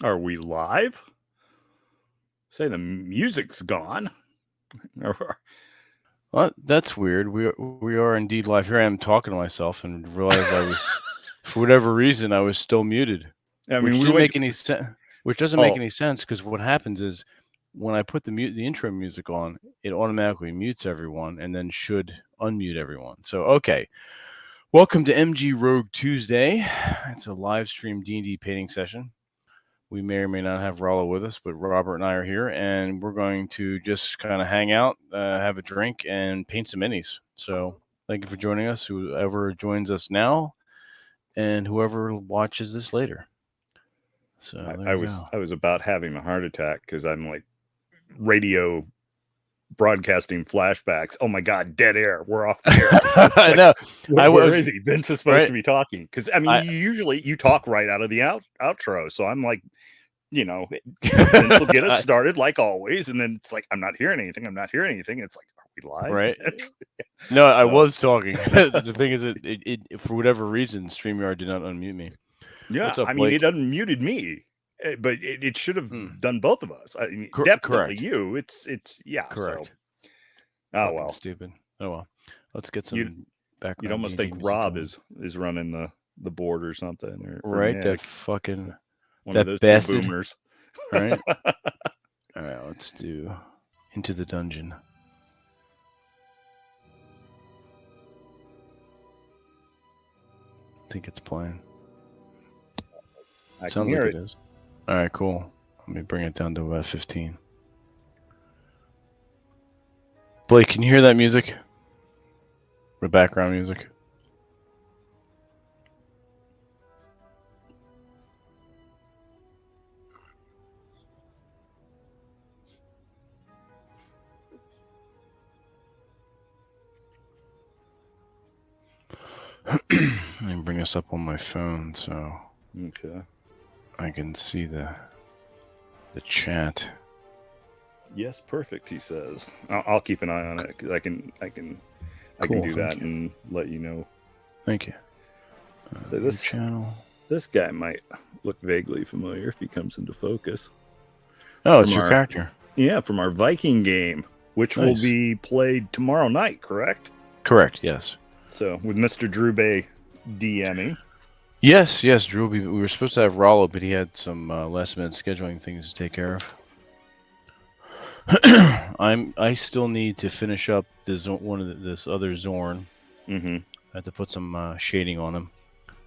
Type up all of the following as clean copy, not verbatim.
Are we live? Say the music's gone. Well, that's weird. We are indeed live. Here I am talking to myself and realized I was, for whatever reason, I was still muted, I mean, which we didn't wait. make any sense. Which doesn't make any sense because what happens is when I put the intro music on, it automatically mutes everyone and then should unmute everyone. So okay, welcome to MG Rogue Tuesday. It's a live stream D&D painting session. We may or may not have Rollo with us, but Robert and I are here, and we're going to just kind of hang out, have a drink, and paint some minis. So thank you for joining us, whoever joins us now, and whoever watches this later. So I was about having a heart attack because I'm like radio broadcasting flashbacks. Oh my God, dead air. We're off the air. I know. Where is he? Vince is supposed to be talking because I mean, you talk right out of the outro. So I'm like, Vince will get us started like always, and then it's like I'm not hearing anything. It's like, are we live? Right? No, I was talking. The thing is, it for whatever reason, StreamYard did not unmute me. Yeah, What's up, I mean, Blake? it unmuted me, but it should have done both of us. I mean, definitely correct. You. It's yeah. Correct. So. Oh well. Stupid. Oh well. Let's get some background. You'd almost think Rob is running the board or something, right? Nick. That fucking one of those two boomers, right? All right, let's do Into the Dungeon. I think it's playing. Sounds like it is. All right, cool. Let me bring it down to about 15. Blake, can you hear that music? The background music. Let me bring this up on my phone so I can see the chat. Yes, perfect. He says. I'll keep an eye on it because I can do that and let you know. Thank you. So this channel. This guy might look vaguely familiar if he comes into focus. Oh, it's your character. Yeah, from our Viking game, which will be played tomorrow night, correct? Correct, yes. So, with Mr. Drew Bay DMing. Yes, Drew. We were supposed to have Rollo, but he had some last-minute scheduling things to take care of. I still need to finish up this other Zorn. Mm-hmm. I have to put some shading on him.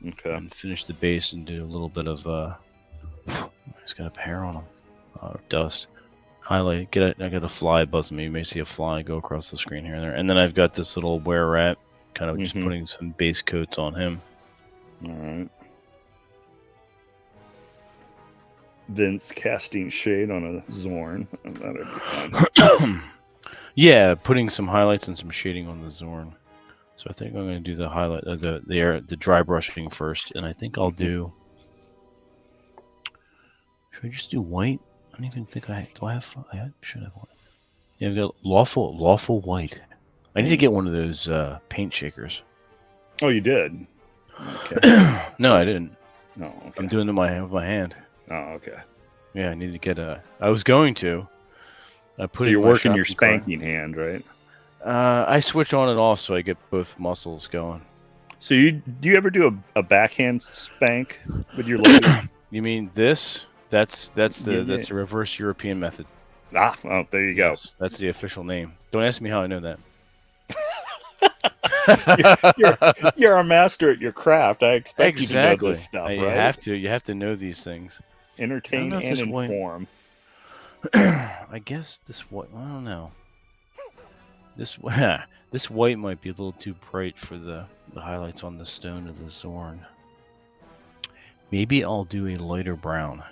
Okay. And finish the base and do a little bit of he's got a hair on him. Dust. Highlight. I got a fly buzzing me. You may see a fly go across the screen here and there. And then I've got this little were rat, kind of just putting some base coats on him. All right. Vince casting shade on a Zorn. That'd be fun. Yeah, putting some highlights and some shading on the Zorn. So I think I'm going to do the highlight, the dry brushing first, and I think I'll do. Should I just do white? I don't even think I should have white. Yeah, I've got lawful white. I need to get one of those paint shakers. Oh, you did? Okay. No, I didn't. No, okay. I'm doing it with my hand. Oh, okay. Yeah, I need to get a. I was going to. So you're working your spanking hand, right? I switch on and off so I get both muscles going. So do you ever do a backhand spank with your leg? You mean this? That's the reverse European method. Ah, well, there you go. Yes, that's the official name. Don't ask me how I know that. you're a master at your craft. I expect you to know this stuff, right? You have to know these things. Entertain and inform. I guess this white. I don't know. This white might be a little too bright for the highlights on the stone of the Zorn. Maybe I'll do a lighter brown.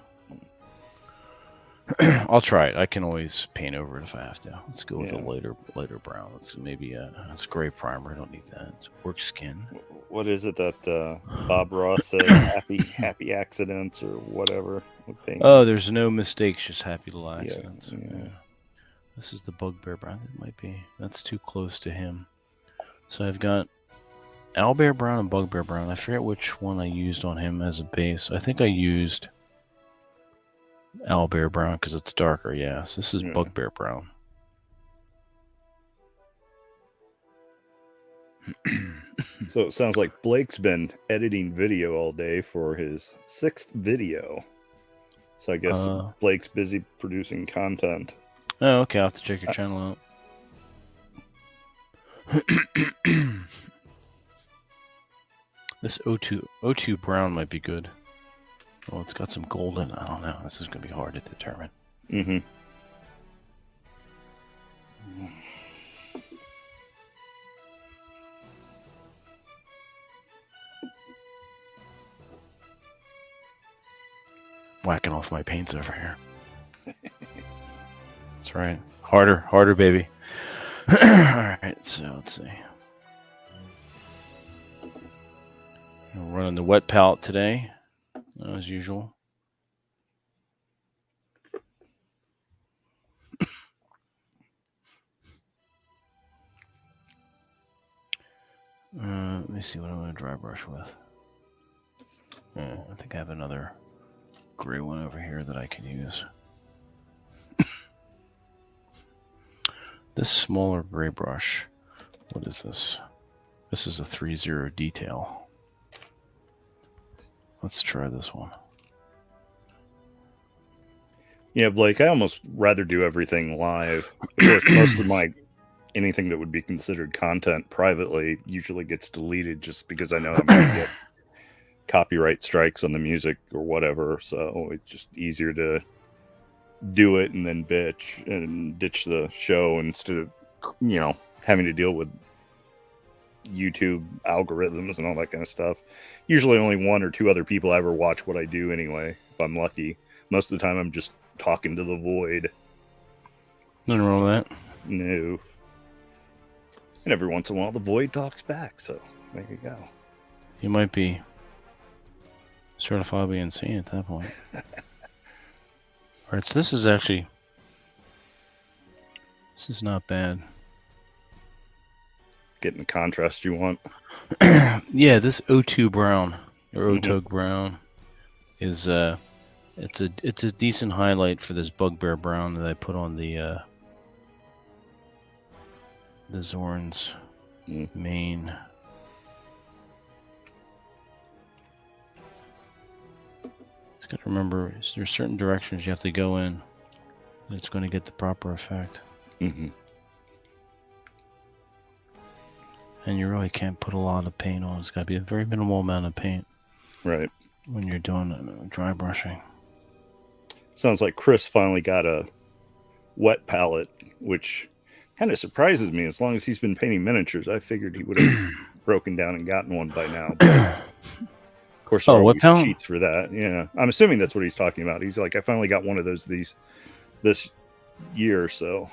I'll try it. I can always paint over it if I have to. Let's go with a lighter brown. Let's maybe it's gray primer. I don't need that. It's work skin. What is it that Bob Ross says? happy accidents or whatever. Oh, there's no mistakes, just happy little accidents. Yeah. This is the Bugbear Brown. It might be. That's too close to him. So I've got Owlbear Brown and Bugbear Brown. I forget which one I used on him as a base. I think I used owlbear brown because it's darker. Yes, this is Yeah. bugbear brown. So it sounds like Blake's been editing video all day for his 6th video. So I guess Blake's busy producing content. Oh, okay. I'll have to check your channel out. This O2 brown might be good. Well, it's got some gold in it. I don't know. This is going to be hard to determine. Mm-hmm. Whacking off my paints over here. That's right. Harder, baby. All right, so let's see. We're running the wet palette today, as usual. Let me see what I'm going to dry brush with. I think I have another gray one over here that I can use. This smaller gray brush, what is this? This is a 3-0 detail. Let's try this one. Yeah, Blake, I almost rather do everything live. Of course, most of my anything that would be considered content privately usually gets deleted just because I know I'm going to get copyright strikes on the music or whatever. So it's just easier to do it and then bitch and ditch the show instead of, you know, having to deal with YouTube algorithms and all that kind of stuff. Usually only 1 or 2 other people ever watch what I do anyway, if I'm lucky. Most of the time I'm just talking to the void. Nothing wrong with that. No. And every once in a while the void talks back, so there you go. You might be certifiably insane at that point. Alright, so this is not bad. Getting the contrast you want. Yeah, this O2 brown or Otug brown is it's a decent highlight for this bugbear brown that I put on the Zorn's main. Just got to remember, there's certain directions you have to go in. It's going to get the proper effect. Mm-hmm. And you really can't put a lot of paint on. It's got to be a very minimal amount of paint. Right. When you're doing dry brushing. Sounds like Chris finally got a wet palette, which kind of surprises me. As long as he's been painting miniatures, I figured he would have broken down and gotten one by now. But of course, there are always cheats for that. Yeah, I'm assuming that's what he's talking about. He's like, I finally got one of this year, so.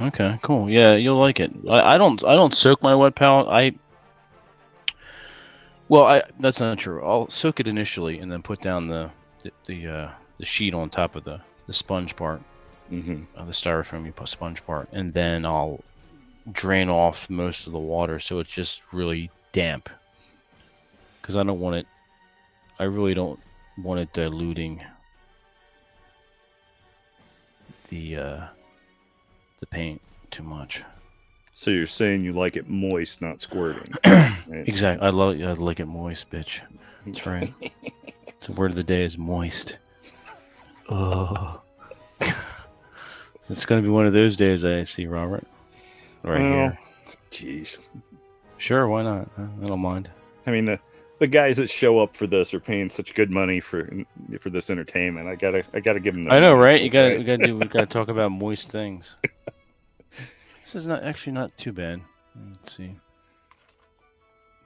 Okay, cool. Yeah, you'll like it. I don't soak my wet palette. That's not true. I'll soak it initially and then put down the sheet on top of the sponge part, the styrofoam you put sponge part, and then I'll drain off most of the water so it's just really damp. Because I really don't want it diluting the paint too much. So you're saying you like it moist, not squirting? Right? Exactly. I like it moist, bitch. That's right. It's the word of the day is moist. Oh. It's going to be one of those days I see Robert. Right here. Jeez. Sure, why not? I don't mind. I mean, the guys that show up for this are paying such good money for this entertainment. I gotta give them. I know, right? We gotta talk about moist things. This is not too bad. Let's see.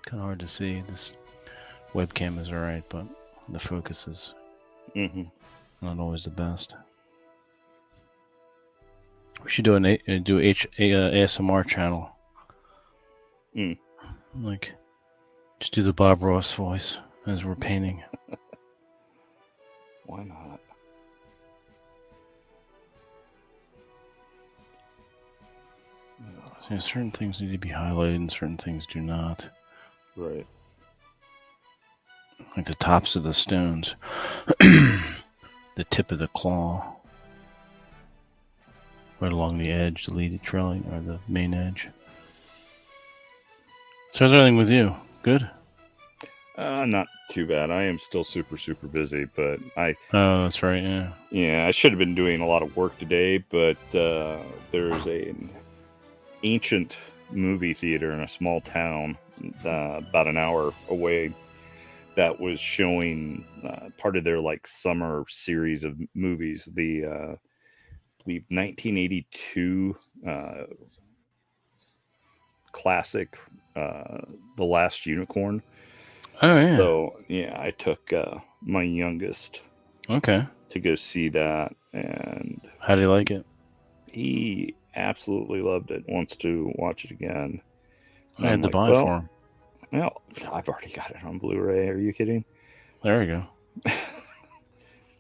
Kind of hard to see. This webcam is alright, but the focus is not always the best. We should do an ASMR channel. Like, just do the Bob Ross voice as we're painting. Why not? So, certain things need to be highlighted and certain things do not. Right. Like the tops of the stones. the tip of the claw. Right along the edge, the lead trailing, or the main edge. So how's everything with you? Good? Not too bad. I am still super, super busy, but Oh, that's right, yeah. Yeah, I should have been doing a lot of work today, but there's an ancient movie theater in a small town about an hour away that was showing part of their like summer series of movies. The I believe 1982 classic, The Last Unicorn. Oh, yeah. So yeah, I took my youngest to go see that, and how do you like it? He absolutely loved it. Wants to watch it again. I had to buy it for him. Well, I've already got it on Blu-ray. Are you kidding? There we go.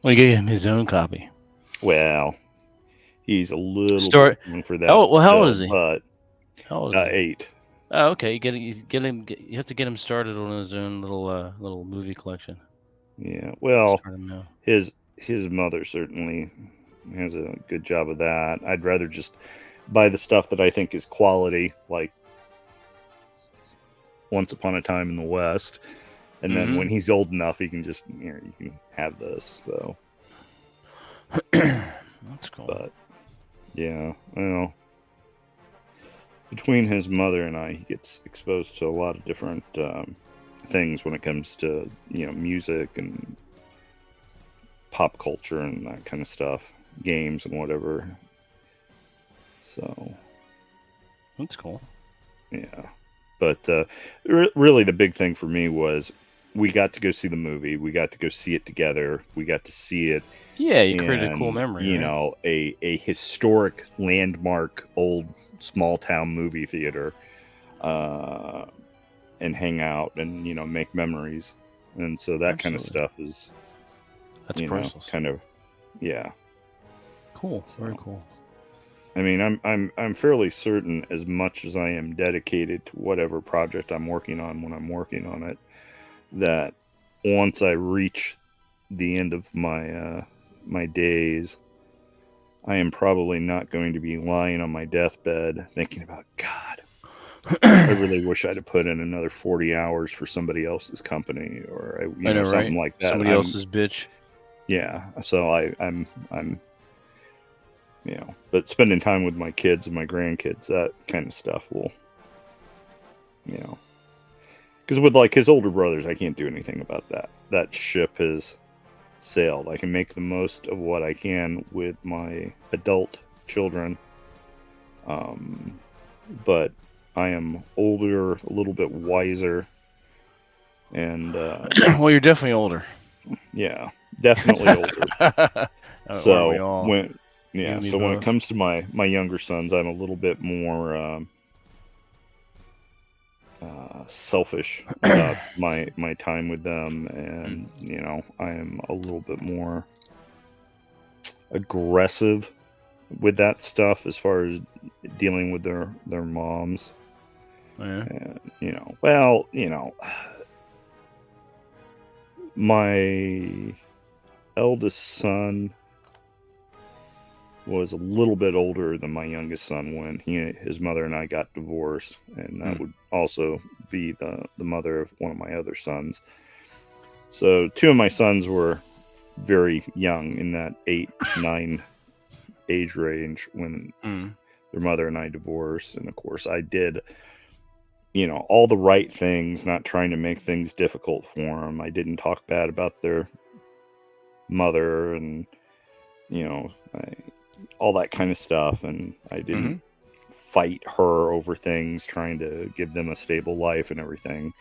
Well, you gave him his own copy. Well, he's a little bit young for that. Oh, well, how old is he? But how old is he? 8. Oh, okay. You have to get him started on his own little movie collection. Yeah. Well, his mother certainly has a good job of that. I'd rather just buy the stuff that I think is quality, like Once Upon a Time in the West, and then when he's old enough, he can just you can have this. So that's cool. But yeah, well, between his mother and I, he gets exposed to a lot of different things when it comes to music and pop culture and that kind of stuff, games and whatever. So that's cool. Yeah, but really the big thing for me was we got to go see the movie. We got to go see it together. We got to see it. Yeah, you created a cool memory. You know, a historic landmark old small town movie theater, and hang out and make memories. And so that kind of stuff is priceless. Kind of, yeah. Cool. Very cool. I mean, I'm fairly certain, as much as I am dedicated to whatever project I'm working on when I'm working on it, that once I reach the end of my my days, I am probably not going to be lying on my deathbed thinking about, God, I really wish I'd have put in another 40 hours for somebody else's company, or something like that. Somebody else's bitch. Yeah. So I'm but spending time with my kids and my grandkids, that kind of stuff will, because with like his older brothers, I can't do anything about that. That ship has sailed. I can make the most of what I can with my adult children. But I am older, a little bit wiser, and well, you're definitely older. Yeah, definitely older. So when it comes to my younger sons, I'm a little bit more selfish about my time with them, and I am a little bit more aggressive with that stuff as far as dealing with their moms. Yeah. And, my eldest son was a little bit older than my youngest son when his mother and I got divorced, and that would also be the mother of one of my other sons. So 2 of my sons were very young, in that 8-9 age range when their mother and I divorced. And of course I did all the right things, not trying to make things difficult for them. I didn't talk bad about their mother, and all that kind of stuff, and I didn't fight her over things, trying to give them a stable life and everything,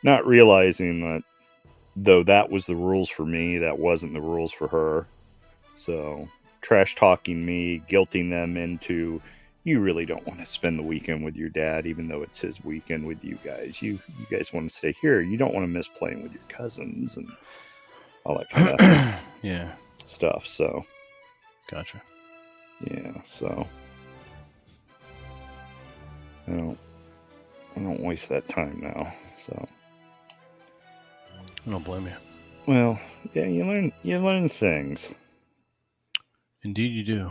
not realizing that though that was the rules for me, that wasn't the rules for her. So trash talking me, guilting them into, you really don't want to spend the weekend with your dad, even though it's his weekend with you guys. You guys want to stay here. You don't want to miss playing with your cousins and all that kind of stuff. So, gotcha. Yeah. So I don't waste that time now. So I don't blame you. Well, yeah, you learn things. Indeed, you do.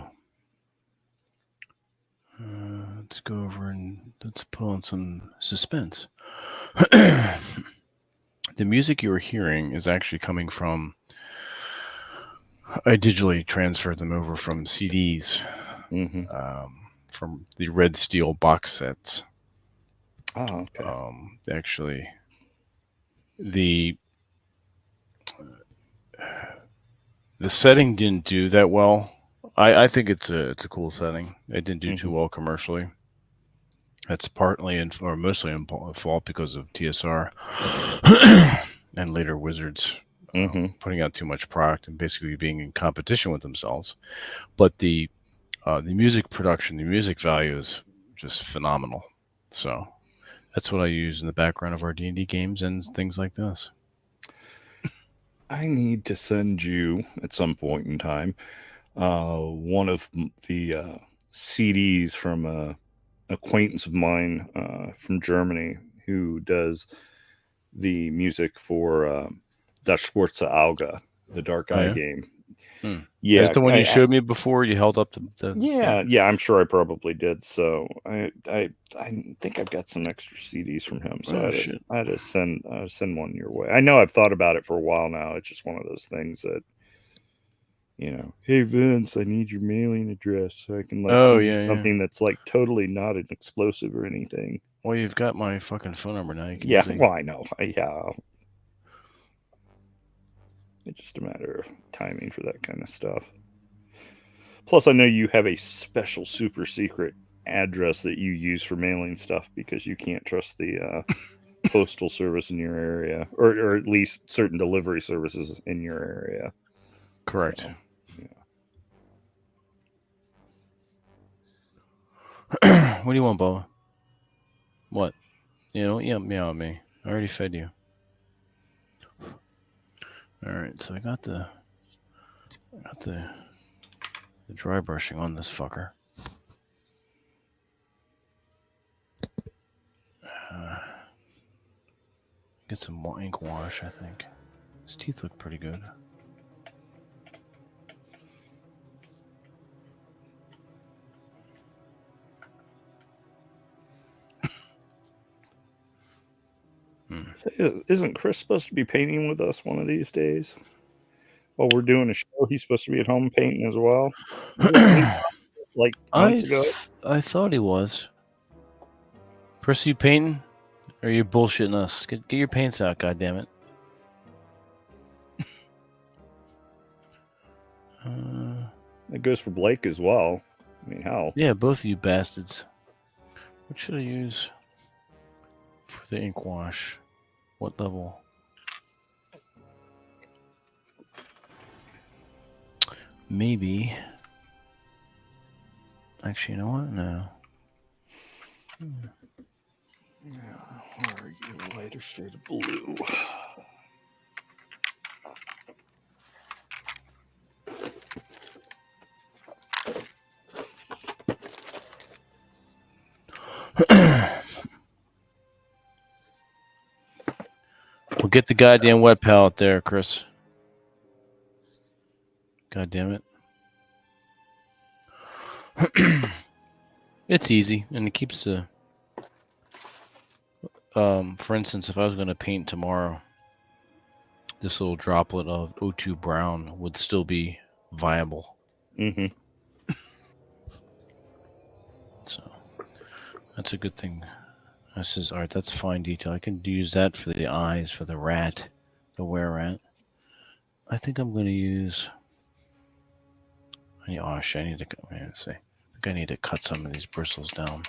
Let's go over and let's put on some suspense. The music you were hearing is actually coming from. I digitally transferred them over from CDs, from the Red Steel box sets. Oh, okay. Actually, the setting didn't do that well. I think it's a cool setting. It didn't do too well commercially. That's partly or mostly in fault because of TSR and later Wizards putting out too much product and basically being in competition with themselves. But the music production, the music value is just phenomenal. So that's what I use in the background of our D&D games and things like this. I need to send you at some point in time one of the CDs from an acquaintance of mine from Germany who does the music for Das Schwarze Auge, the Dark Eye game. Yeah, that's the one you showed me before. You held up the yeah. I'm sure I probably did. So I think I've got some extra CDs from him. So I had to send one your way. I know I've thought about it for a while now. It's just one of those things that, hey Vince, I need your mailing address so I can send you something that's like totally not an explosive or anything. Well, you've got my fucking phone number now. You can well, I know. It's just a matter of timing for that kind of stuff. Plus, I know you have a special super secret address that you use for mailing stuff because you can't trust the postal service in your area, or at least certain delivery services in your area. Correct. So, What do you want, Bubba? What? Meow at me. I already fed you. All right, so I got the dry brushing on this fucker. Get some more ink wash, I think. His teeth look pretty good. Isn't Chris supposed to be painting with us one of these days? While we're doing a show, he's supposed to be at home painting as well. Like months ago. I thought he was. Chris, you painting? Or are you bullshitting us? Get your paints out, goddammit. It goes for Blake as well. I mean, how? Yeah, both of you bastards. What should I use for the ink wash? What level? Maybe. Actually, you know what? No. Where are you? Lighter shade of blue. Well, get the goddamn wet palette there, Chris. God damn it. It's easy, and it keeps the... for instance, if I was going to paint tomorrow, this little droplet of O2 brown would still be viable. So, that's a good thing. This is art. That's fine detail. I can use that for the eyes, for the rat, the were-rat. I think I'm going to use... Oh, shit, I need to... Let's see. I think I need to cut some of these bristles down.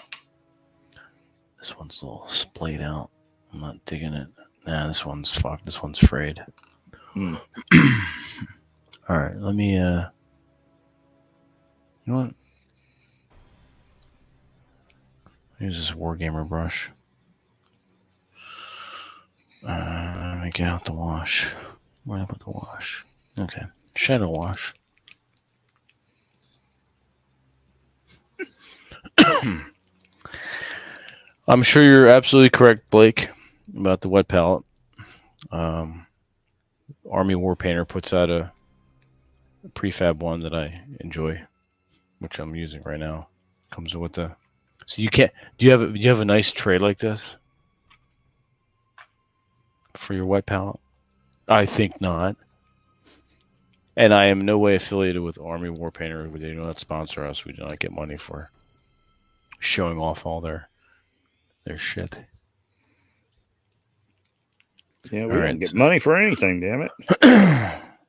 This one's a little splayed out. I'm not digging it. Nah, this one's fucked. This one's frayed. All right, let me... You know what? Use this Wargamer brush. Let me get out the wash. Where did I put the wash? Okay. Shadow wash. I'm sure you're absolutely correct, Blake, about the wet palette. Army War Painter puts out prefab one that I enjoy, which I'm using right now. Comes with the. So you can't. Do you have a nice tray like this for your white palette? I think not. And I am no way affiliated with Army War Painter. They do not sponsor us. We do not get money for showing off all their shit. Yeah, we don't get money for anything, damn it.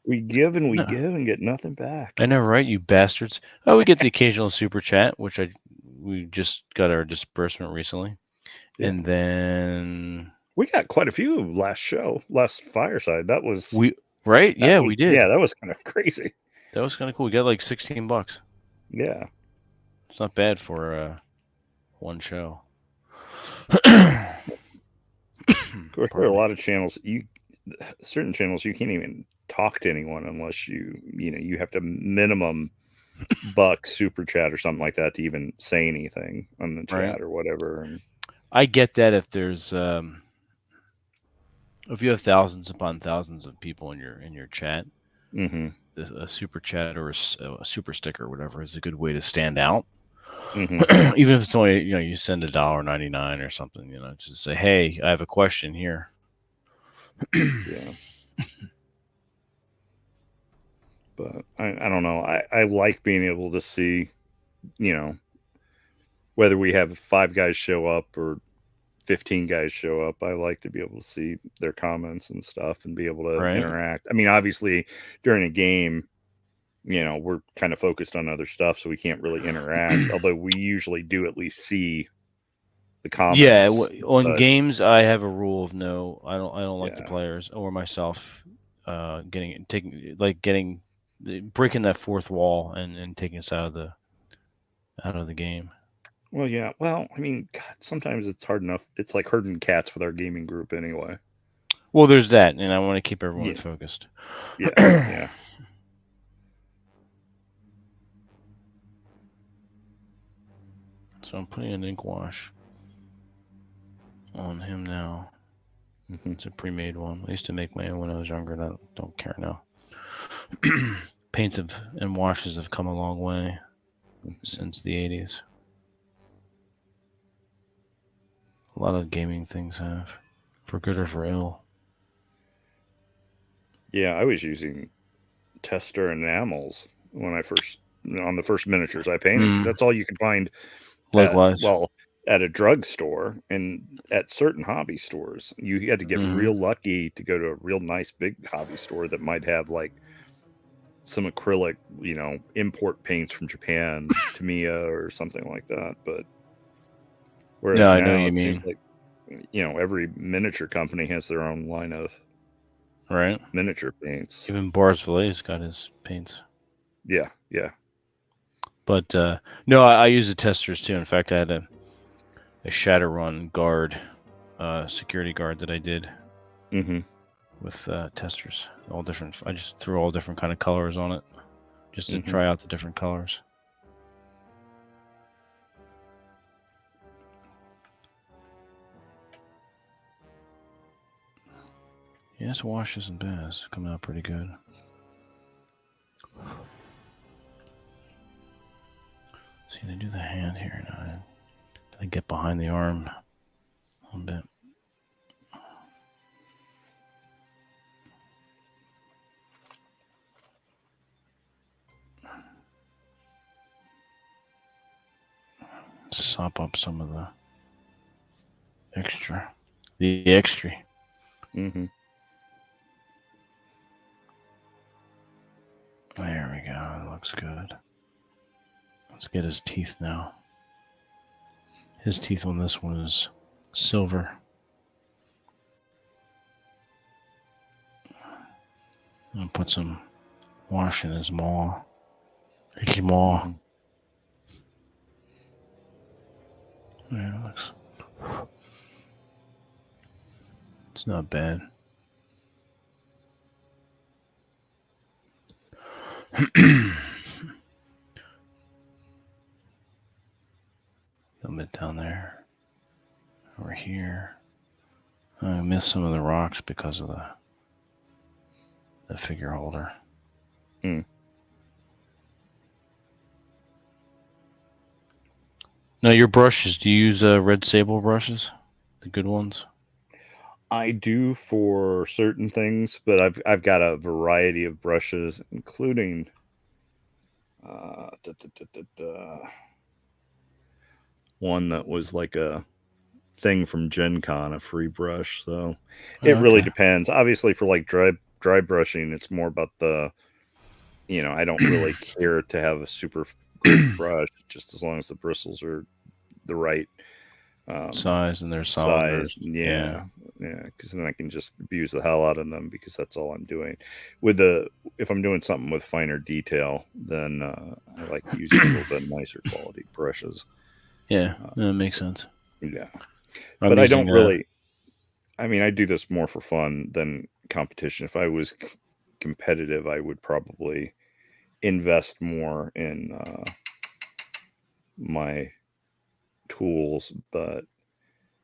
We give and we give and get nothing back. I know, right? You bastards. Oh, we get the occasional super chat, which we just got our disbursement recently. Yeah. And then we got quite a few last Fireside. That was right? Yeah, we did. Yeah, that was kind of crazy. That was kind of cool. We got like $16. Yeah. It's not bad for one show. Of course, there are a lot of channels. Certain channels you can't even talk to anyone unless you have to minimum buck super chat or something like that to even say anything on the chat or whatever. And I get that if there's if you have thousands upon thousands of people in your chat, a super chat or a super sticker or whatever is a good way to stand out. Even if it's only you send $1.99 or something, just say, hey, I have a question here. Yeah. But I don't know. I like being able to see, whether we have 5 guys show up or 15 guys show up. I like to be able to see their comments and stuff and be able to interact. I mean, obviously during a game, we're kind of focused on other stuff, so we can't really interact. Although we usually do at least see the comments. Yeah, on games, I have a rule of no. I don't like the players or myself breaking that fourth wall and taking us out of the game. Well, yeah. Well, I mean, God, sometimes it's hard enough. It's like herding cats with our gaming group anyway. Well, there's that, and I want to keep everyone focused. Yeah, yeah. So I'm putting an ink wash on him now. It's a pre-made one. I used to make my own when I was younger, and I don't care now. Paints and washes have come a long way since the 80s. A lot of gaming things have, for good or for ill. Yeah, I was using tester enamels when I on the first miniatures I painted, because that's all you could find. Likewise. At a drugstore and at certain hobby stores. You had to get real lucky to go to a real nice big hobby store that might have like some acrylic, import paints from Japan, Tamiya or something like that. But whereas now, I know what you mean. Seems like, every miniature company has their own line of miniature paints. Even Boris Valle's got his paints. Yeah, yeah. But no, I use the testers too. In fact, I had a Shadowrun guard, security guard that I did with testers, all different. I just threw all different kind of colors on it, just to try out the different colors. Yeah, this wash isn't bad. It's coming out pretty good. See, they do the hand here now. I get behind the arm a little bit. Sop up some of the extra. There we go. It looks good. Let's get his teeth now. His teeth on this one is silver. I'm gonna put some wash in his maw. His maw. Yeah, it looks. It's not bad. A bit down there. Over here. I missed some of the rocks because of the figure holder. Now, your brushes, do you use Red Sable brushes? The good ones? I do for certain things, but I've got a variety of brushes, including one that was like a thing from Gen Con, a free brush. So it really depends. Obviously, for like dry brushing, it's more about the, I don't really care to have a super great brush, just as long as the bristles are the right size and their solid. Yeah, because then I can just abuse the hell out of them, because that's all I'm doing. If I'm doing something with finer detail, then I like using a little bit nicer quality brushes. Yeah, that makes sense. Yeah, but I don't really. I mean, I do this more for fun than competition. If I was competitive, I would probably invest more in my tools, but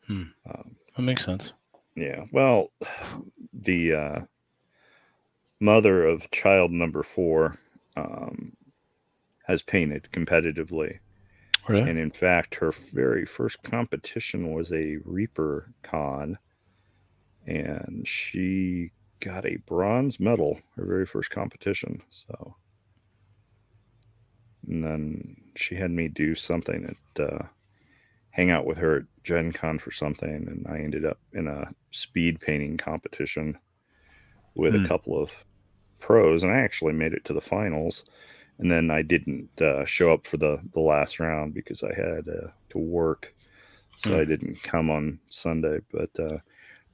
that makes sense. Yeah, well, the mother of child number 4 has painted competitively. Really? And in fact, her very first competition was a Reaper Con, and she got a bronze medal, her very first competition. So, and then she had me do something hang out with her at Gen Con for something, and I ended up in a speed painting competition with a couple of pros, and I actually made it to the finals. And then I didn't show up for the last round because I had to work, so I didn't come on Sunday. But I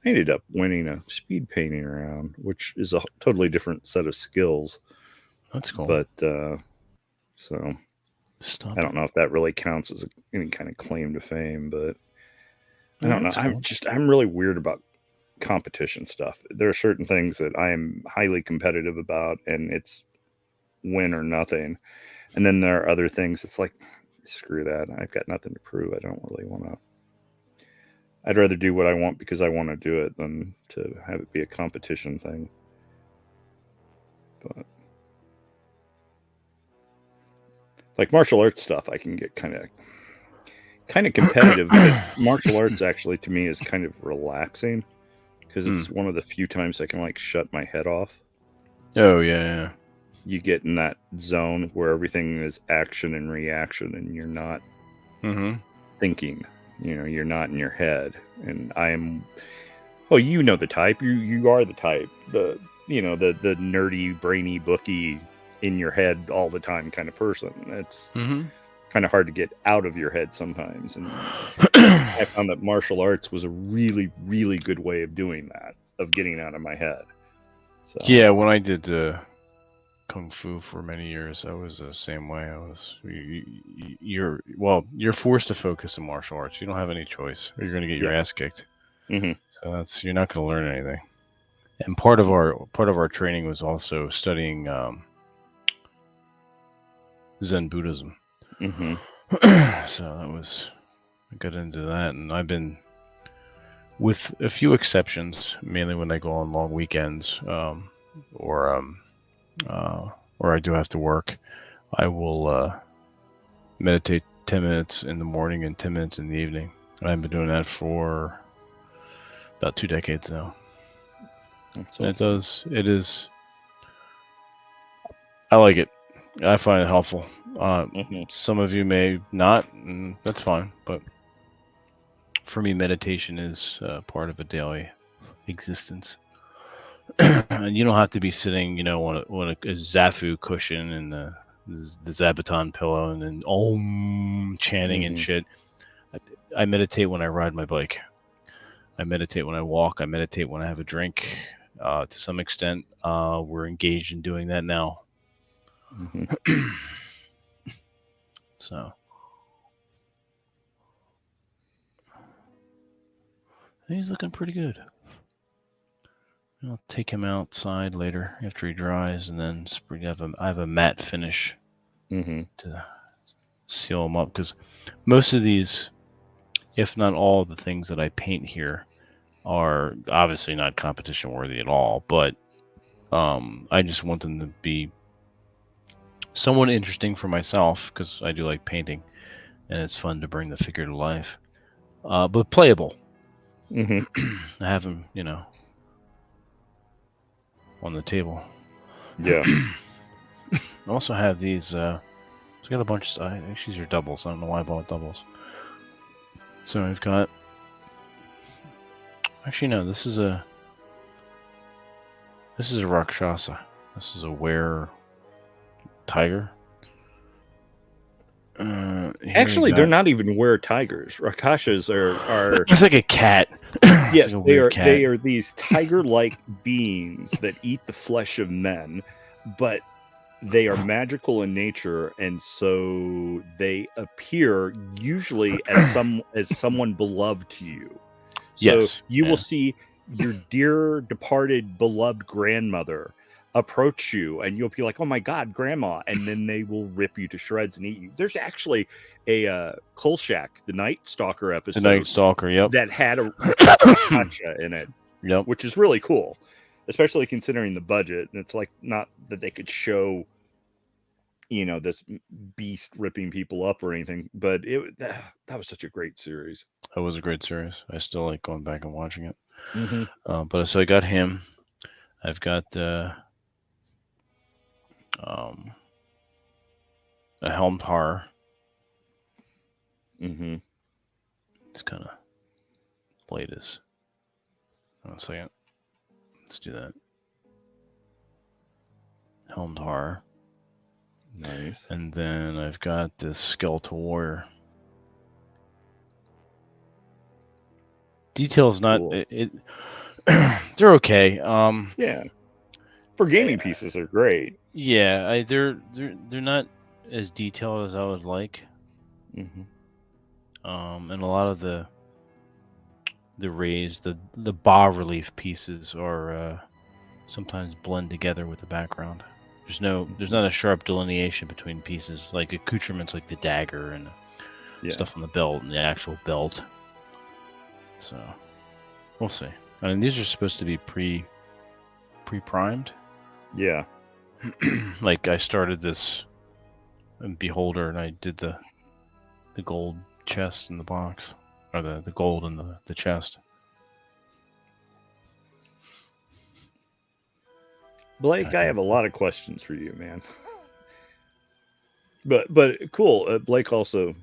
ended up winning a speed painting round, which is a totally different set of skills. That's cool. But so I don't know if that really counts as any kind of claim to fame, but I don't know. Cool. I'm really weird about competition stuff. There are certain things that I am highly competitive about, and it's win or nothing. And then there are other things it's like, screw that, I've got nothing to prove. I don't really want to. I'd rather do what I want because I want to do it than to have it be a competition thing. But like martial arts stuff, I can get kind of competitive, but martial arts actually to me is kind of relaxing, because it's one of the few times I can like shut my head off. Oh yeah. You get in that zone where everything is action and reaction, and you're not thinking. You're not in your head. And I am. Oh, you know the type. You are the type. The nerdy, brainy, booky, in your head all the time kind of person. It's kind of hard to get out of your head sometimes. And I found that martial arts was a really, really good way of doing that, of getting out of my head. So. Yeah, when I did Kung Fu for many years, I was the same way. You're forced to focus in martial arts. You don't have any choice, or you're going to get your ass kicked. So you're not going to learn anything. And part of our training was also studying Zen Buddhism. So I got into that, and I've been, with a few exceptions, mainly when I go on long weekends, or I do have to work, I will meditate 10 minutes in the morning and 10 minutes in the evening. And I've been doing that for about 2 decades now. And it is, I like it. I find it helpful. Some of you may not, and that's fine. But for me, meditation is part of a daily existence. And you don't have to be sitting, on a Zafu cushion and the Zabuton pillow and then Om chanting and shit. I meditate when I ride my bike. I meditate when I walk. I meditate when I have a drink. To some extent, we're engaged in doing that now. So he's looking pretty good. I'll take him outside later after he dries, and then I have a matte finish to seal him up, because most of these, if not all, the things that I paint here are obviously not competition worthy at all, but I just want them to be somewhat interesting for myself, because I do like painting, and it's fun to bring the figure to life. But playable. Mm-hmm. I have them, on the table. Yeah. I also have these. I've got a bunch. Actually, these are doubles. I don't know why I bought doubles. So I've got. Actually, no. This is a Rakshasa. This is a were tiger. Actually, they're not even were tigers. Rakshasas are. It's like a cat. Yes, like they are these tiger-like beings that eat the flesh of men, but they are magical in nature, and so they appear usually as someone beloved to you. So you will see your dear departed beloved grandmother approach you, and you'll be like, "Oh my God, Grandma!" And then they will rip you to shreds and eat you. There's actually a Kolchak, the Night Stalker episode, that had a Rakshasa in it, which is really cool, especially considering the budget. And it's like not that they could show, this beast ripping people up or anything, but that was such a great series. That was a great series. I still like going back and watching it. Mm-hmm. But so I got him. I've got a helmed horror. Mm-hmm. It's kind of blade is. 1 second. Let's do that. Helmed horror. Nice. And then I've got this Skeletal Warrior. Details not cool. They're okay. Yeah. For gaming pieces, they're great. Yeah, they're not as detailed as I would like. Mm-hmm. And a lot of the raised the bas relief pieces are sometimes blend together with the background. There's not a sharp delineation between pieces like accoutrements like the dagger and stuff on the belt and the actual belt. So we'll see. I mean, these are supposed to be pre-primed. Yeah. Like I started this Beholder and I did the gold chest in the box, or the gold in the chest. Blake, I have a lot of questions for you, man. but cool. Blake also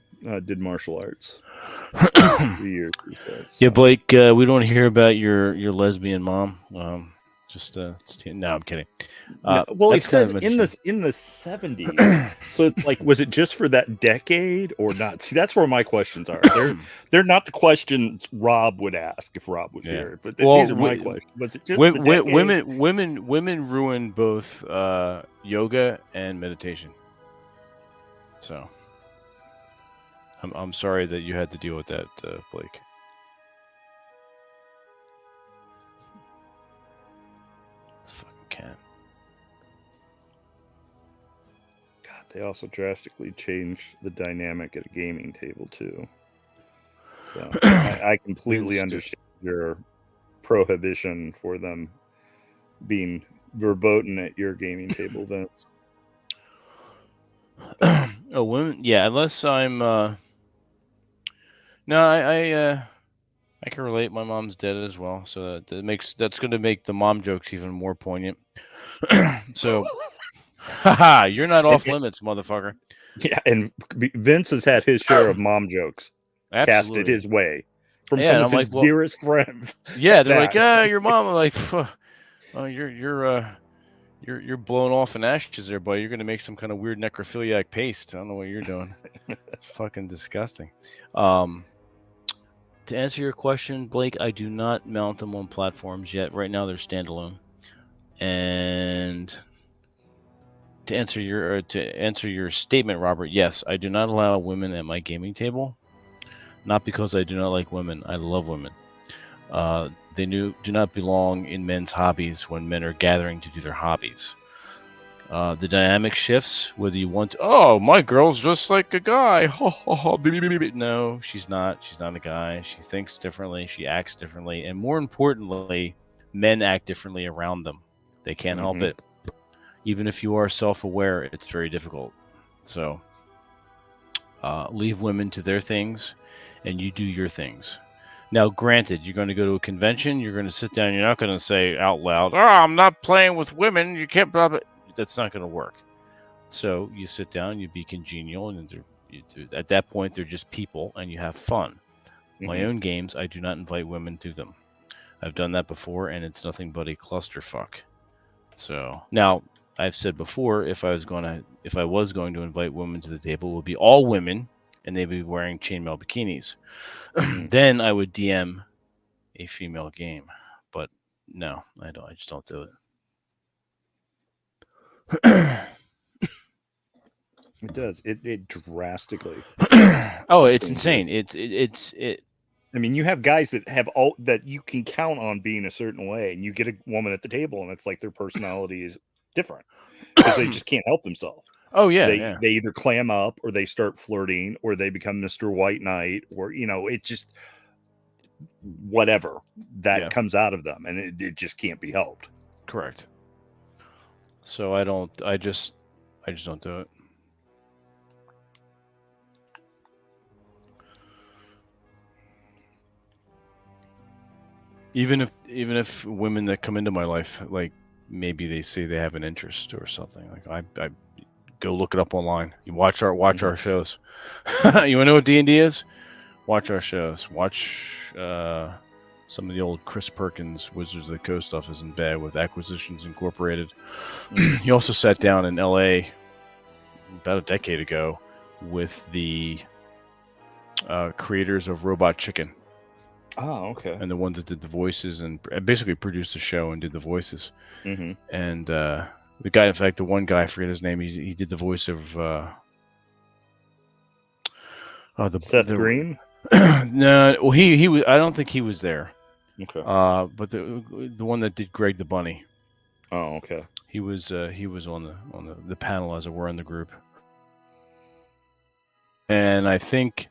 did martial arts. 3 years. Yeah, Blake. We don't want to hear about your lesbian mom. No, I'm kidding. Well, it says in the 70s. So it's like, was it just for that decade or not? See, that's where my questions are. They're not the questions Rob would ask if Rob was here. But these are my questions. Was it just women ruin both yoga and meditation. So I'm sorry that you had to deal with that, Blake. Cat. God, they also drastically changed the dynamic at a gaming table too. So I completely understand your prohibition for them being verboten at your gaming table, Vince. Oh, women, yeah. Unless I'm, no, I can relate. My mom's dead as well, so that's going to make the mom jokes even more poignant. So, haha, you're not off limits, motherfucker. Yeah, and Vince has had his share of mom jokes casted his way from some of his dearest friends. Yeah, they're like, your mom. I'm like, oh, you're blown off in ashes there, buddy. You're going to make some kind of weird necrophiliac paste. I don't know what you're doing. It's fucking disgusting. To answer your question, Blake, I do not mount them on platforms yet. Right now, they're standalone. And to answer your statement, Robert, yes, I do not allow women at my gaming table. Not because I do not like women. I love women. They do not belong in men's hobbies when men are gathering to do their hobbies. The dynamic shifts whether you want to, oh, my girl's just like a guy. No, she's not. She's not a guy. She thinks differently. She acts differently. And more importantly, men act differently around them. They can't help it. Even if you are self-aware, it's very difficult. So leave women to their things, and you do your things. Now, granted, you're going to go to a convention, you're going to sit down, you're not going to say out loud, "Oh, I'm not playing with women, you can't," blah, blah. That's not going to work. So you sit down, you be congenial, and at that point, they're just people, and you have fun. My own games, I do not invite women to them. I've done that before, and it's nothing but a clusterfuck. So now, I've said before, if I was going to invite women to the table, it would be all women, and they'd be wearing chainmail bikinis. Then I would DM a female game, but no, I don't. I just don't do it. It does. It drastically. Oh, it's insane. It. I mean, you have guys that have all that you can count on being a certain way, and you get a woman at the table, and it's like their personality is different because they just can't help themselves. Oh yeah, they either clam up, or they start flirting, or they become Mr. White Knight, or it just whatever that comes out of them, and it just can't be helped. Correct. So I just don't do it. Even if women that come into my life, like maybe they say they have an interest or something, like I go look it up online. You watch our shows. You want to know what D&D is? Watch our shows. Watch some of the old Chris Perkins Wizards of the Coast stuff isn't bad with Acquisitions Incorporated. He also sat down in LA about a decade ago with the creators of Robot Chicken. Oh, okay. And the ones that did the voices and basically produced the show and did the voices. And the guy, in fact, the one guy, I forget his name, he did the voice of Seth Green? No, well, he was. I don't think he was there. Okay. But the one that did Greg the Bunny. Oh, okay. He was on the panel, as it were, in the group. And I think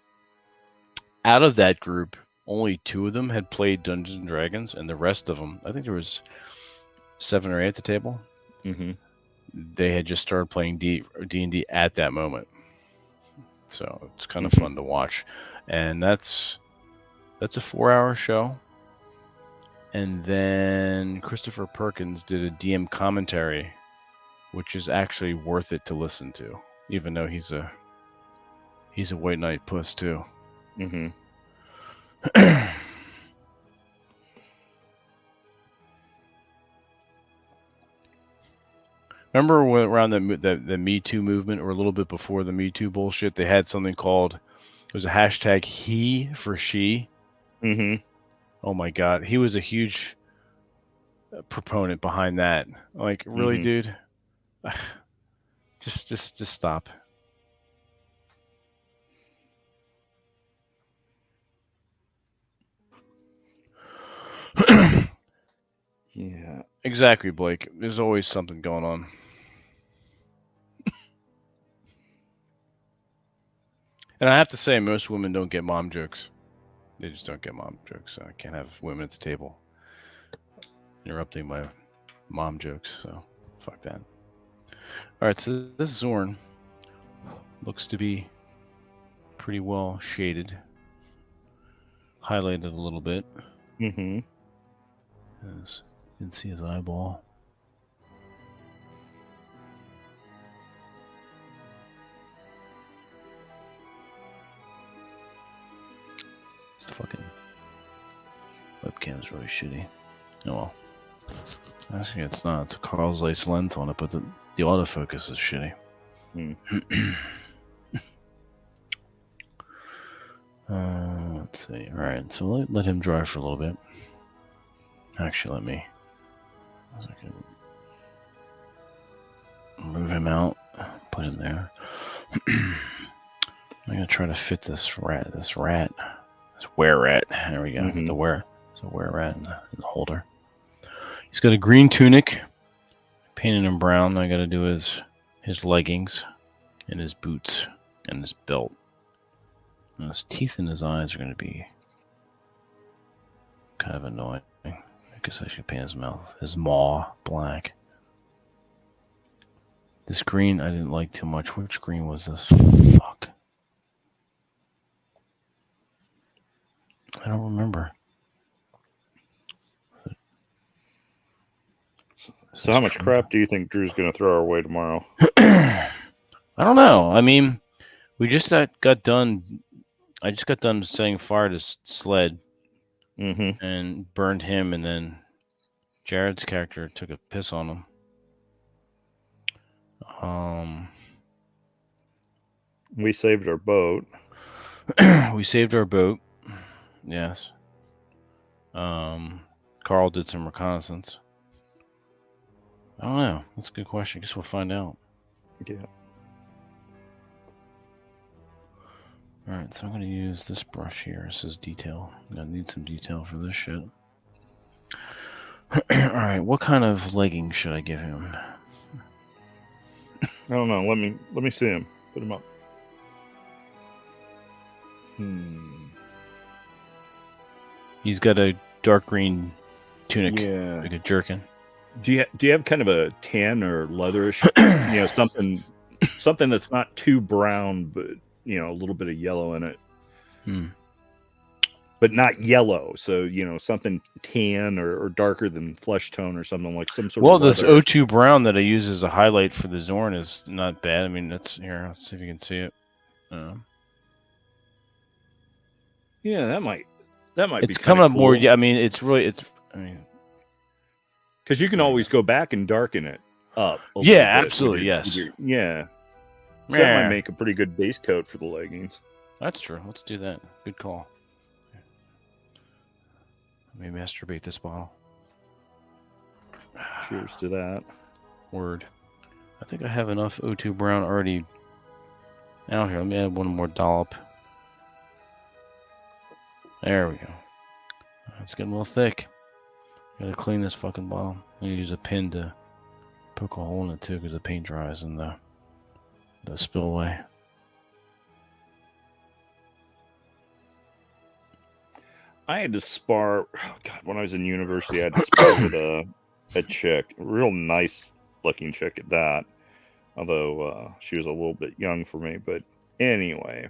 out of that group, only 2 of them had played Dungeons and Dragons, and the rest of them, I think there was 7 or 8 at the table. They had just started playing D&D at that moment. So it's kind of fun to watch. And that's a 4-hour show. And then Christopher Perkins did a DM commentary, which is actually worth it to listen to, even though he's a white knight puss too. Remember around the Me Too movement, or a little bit before the Me Too bullshit, they had something called, it was a hashtag he for she. Oh my God. He was a huge proponent behind that. Like, really, dude? Just stop. Yeah. Exactly, Blake. There's always something going on. And I have to say, most women don't get mom jokes. They just don't get mom jokes. So I can't have women at the table interrupting my mom jokes. So fuck that. All right, so this Zorn looks to be pretty well shaded, highlighted a little bit. Mm-hmm. Yes, you can see his eyeball. This fucking webcam's really shitty. Oh well. Actually, it's not. It's a Carl Zeiss lens on it, but the autofocus is shitty. Let's see. All right, so let him dry for a little bit. Actually, let me move him out. Put him there. I'm gonna try to fit this rat. This were-rat. There we go. The were. It's a were-rat in the holder. He's got a green tunic, painted him brown. I got to do his leggings and his boots and his belt. And his teeth and his eyes are going to be kind of annoying. I guess I should paint his mouth, his maw black. This green I didn't like too much. Which green was this? Fuck. I don't remember. So how much crap do you think Drew's going to throw our way tomorrow? I don't know. I mean, we just got done. I just got done setting fire to Sled and burned him, and then Jared's character took a piss on him. We saved our boat. We saved our boat. Yes. Carl did some reconnaissance. I don't know. That's a good question. I guess we'll find out. Yeah. All right, so I'm going to use this brush here. It says detail. I'm going to need some detail for this shit. All right, what kind of leggings should I give him? I don't know. Let me see him. Put him up. He's got a dark green tunic, yeah, like a jerkin. Do you have kind of a tan or leatherish, something that's not too brown, but a little bit of yellow in it, but not yellow. So something tan or darker than flesh tone or something like some sort. Well, of this O2 brown that I use as a highlight for the Zorn is not bad. I mean, that's here. Let's see if you can see it. Yeah, that might. It's coming up more. Yeah, I mean, it's. Because you can always go back and darken it up. Yeah, absolutely. Yes. Yeah. So that might make a pretty good base coat for the leggings. That's true. Let's do that. Good call. Let me masturbate this bottle. Cheers to that. Word. I think I have enough O2 brown already out here. Let me add one more dollop. There we go. It's getting a little thick. Gotta clean this fucking bottle. I'm gonna use a pin to poke a hole in it too, because the paint dries in the spillway. I had to spar. Oh God, when I was in university, I had to spar with a chick, a real nice looking chick at that. Although she was a little bit young for me, but anyway,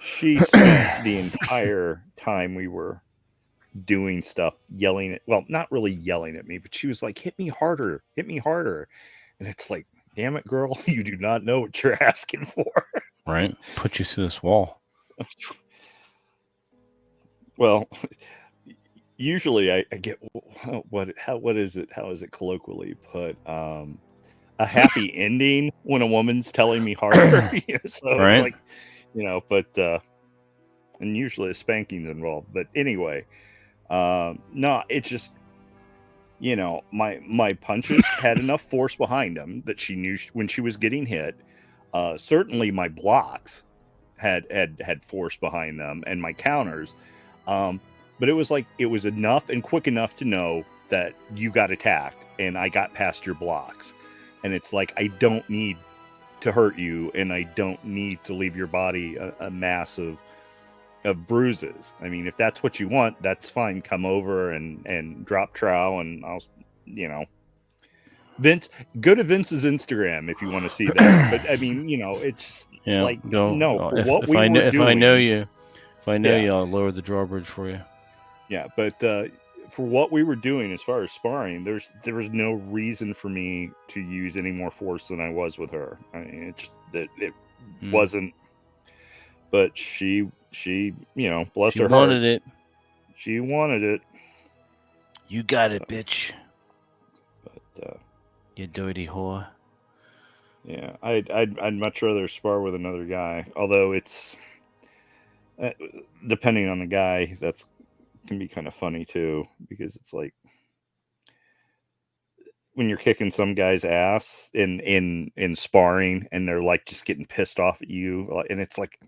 she spent the entire time we were doing stuff not really yelling at me, but she was like, hit me harder, and it's like, damn it, girl, you do not know what you're asking for. Right, put you through this wall. Well, usually I get what is it, how is it colloquially put, a happy ending when a woman's telling me harder. So right? It's like, but and usually a spanking's involved, but anyway. No, it's just, my punches had enough force behind them that she knew when she was getting hit. Certainly my blocks had force behind them, and my counters. But it was enough and quick enough to know that you got attacked and I got past your blocks. And it's like, I don't need to hurt you, and I don't need to leave your body a mass of bruises. I mean, if that's what you want, that's fine. Come over and drop trowel, and I'll, Vince, go to Vince's Instagram if you want to see that. But I mean, it's if I know you, I'll lower the drawbridge for you. Yeah, but for what we were doing as far as sparring, there was no reason for me to use any more force than I was with her. I mean, it's just that it wasn't. But she, bless her heart. She wanted it. She wanted it. You got it, bitch. But you dirty whore. Yeah, I'd much rather spar with another guy. Although it's depending on the guy, that's can be kind of funny too, because it's like when you're kicking some guy's ass in sparring, and they're like just getting pissed off at you, and it's like,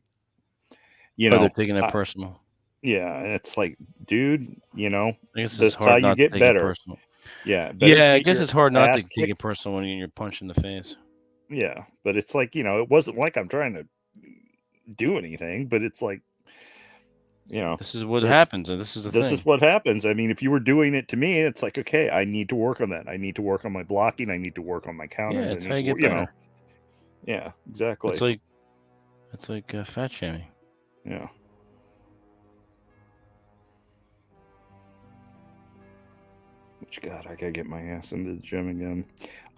they're taking it personal. Yeah, and it's like, dude, I guess this is how you get better. Yeah, I guess it's hard not to take it personal when you're punched in the face. Yeah, but it's like, it wasn't like I'm trying to do anything, but it's like, this is what happens, and this is this is what happens. I mean, if you were doing it to me, it's like, okay, I need to work on that. I need to work on my blocking. I need to work on my counters. Yeah, that's how you get better. Yeah, exactly. It's like fat shaming. Yeah. Which, God, I gotta get my ass into the gym again.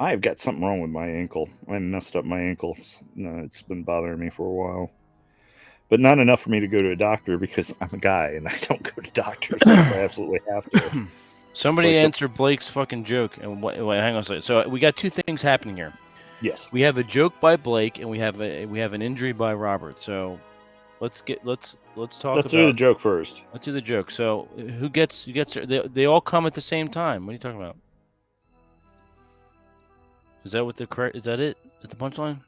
I've got something wrong with my ankle. I messed up my ankle. No, it's been bothering me for a while. But not enough for me to go to a doctor because I'm a guy and I don't go to doctors unless I absolutely have to. Somebody answer Blake's fucking joke. And wait, hang on a second. So we got two things happening here. Yes. We have a joke by Blake and we have an injury by Robert. So let's talk Let's do the joke first. Let's do the joke. So who gets they all come at the same time. What are you talking about? Is that what the correct is that it? Is that the punchline?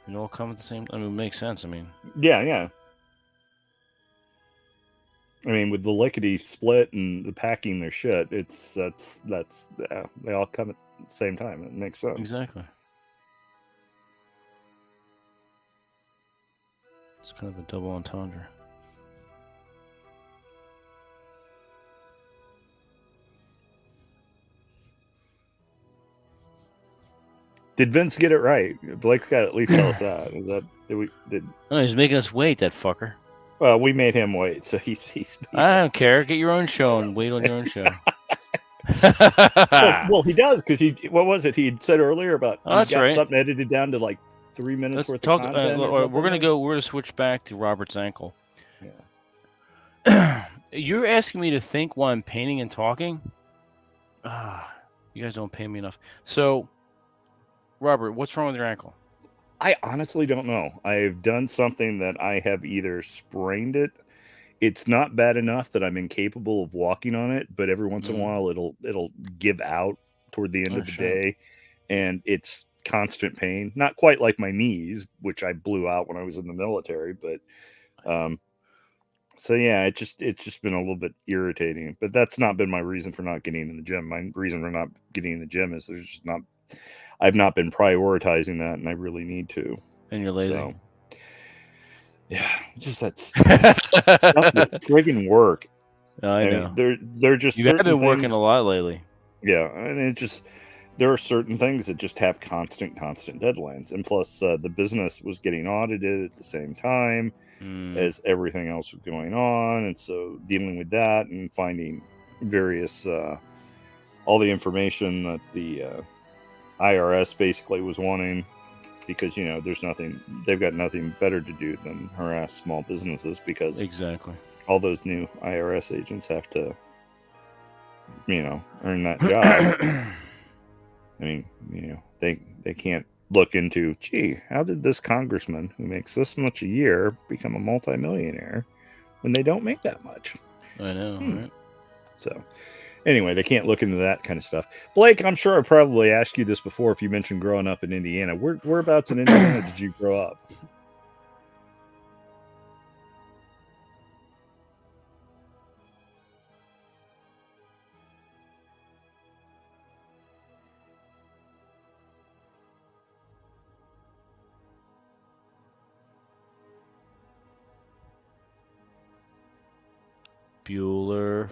They all come at the same. I mean, it makes sense. I mean, yeah. I mean, with the lickety split and the packing their shit, that's they all come at the same time. It makes sense. Exactly. It's kind of a double entendre. Did Vince get it right? Blake's got to at least tell us that. Is that did we did? No, he's making us wait. That fucker. Well, we made him wait, so he's I don't care. Get your own show and wait on your own show. well, he does because what was it he said earlier about that's right. Something edited down to like 3 minutes worth of content. We're gonna switch back to Robert's ankle. Yeah. You're asking me to think while I'm painting and talking. You guys don't pay me enough. So, Robert, what's wrong with your ankle? I honestly don't know. I've done something that I have either sprained it. It's not bad enough that I'm incapable of walking on it, but every once in a while it'll give out toward the end of the day, and it's constant pain. Not quite like my knees, which I blew out when I was in the military, but so yeah, it's just been a little bit irritating. But that's not been my reason for not getting in the gym. My reason for not getting in the gym is I've not been prioritizing that, and I really need to. And you're lazy. So, yeah, just that stuff with friggin' work. I know. They're just you have been working a lot lately. Yeah, and there are certain things that just have constant deadlines, and plus the business was getting audited at the same time as everything else was going on, and so dealing with that and finding various all the information that the IRS basically was wanting, because they've got nothing better to do than harass small businesses, because exactly all those new IRS agents have to earn that job. I mean, they can't look into, gee, how did this congressman who makes this much a year become a multimillionaire when they don't make that much? I know, right? So anyway, they can't look into that kind of stuff. Blake, I'm sure I probably asked you this before if you mentioned growing up in Indiana. Whereabouts in Indiana did you grow up? Bueller.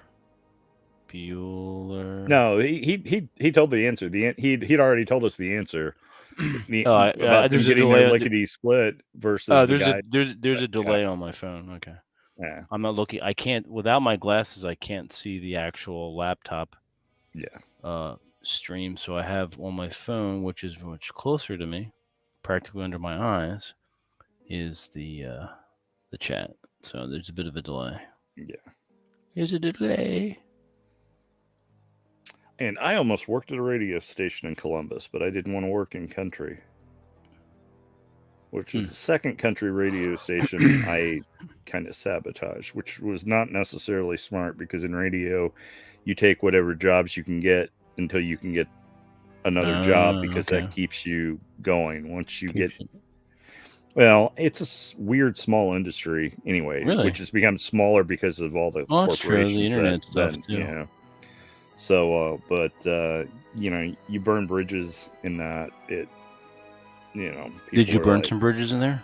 No, he told the answer. He'd already told us the answer. About them getting their lickety split versus there's a delay on my phone. Okay. Yeah. I'm not looking. I can't without my glasses. I can't see the actual laptop. Yeah. Stream. So I have on my phone, which is much closer to me, practically under my eyes, is the chat. So there's a bit of a delay. Yeah. There's a delay. And I almost worked at a radio station in Columbus, but I didn't want to work in country, which is the second country radio station I kind of sabotaged, which was not necessarily smart, because in radio, you take whatever jobs you can get until you can get another job, because that keeps you going. Once you get... Well, it's a weird small industry anyway, which has become smaller because of all the corporations. The internet stuff too. Yeah. So, but you burn bridges in that. Did you burn some bridges in there?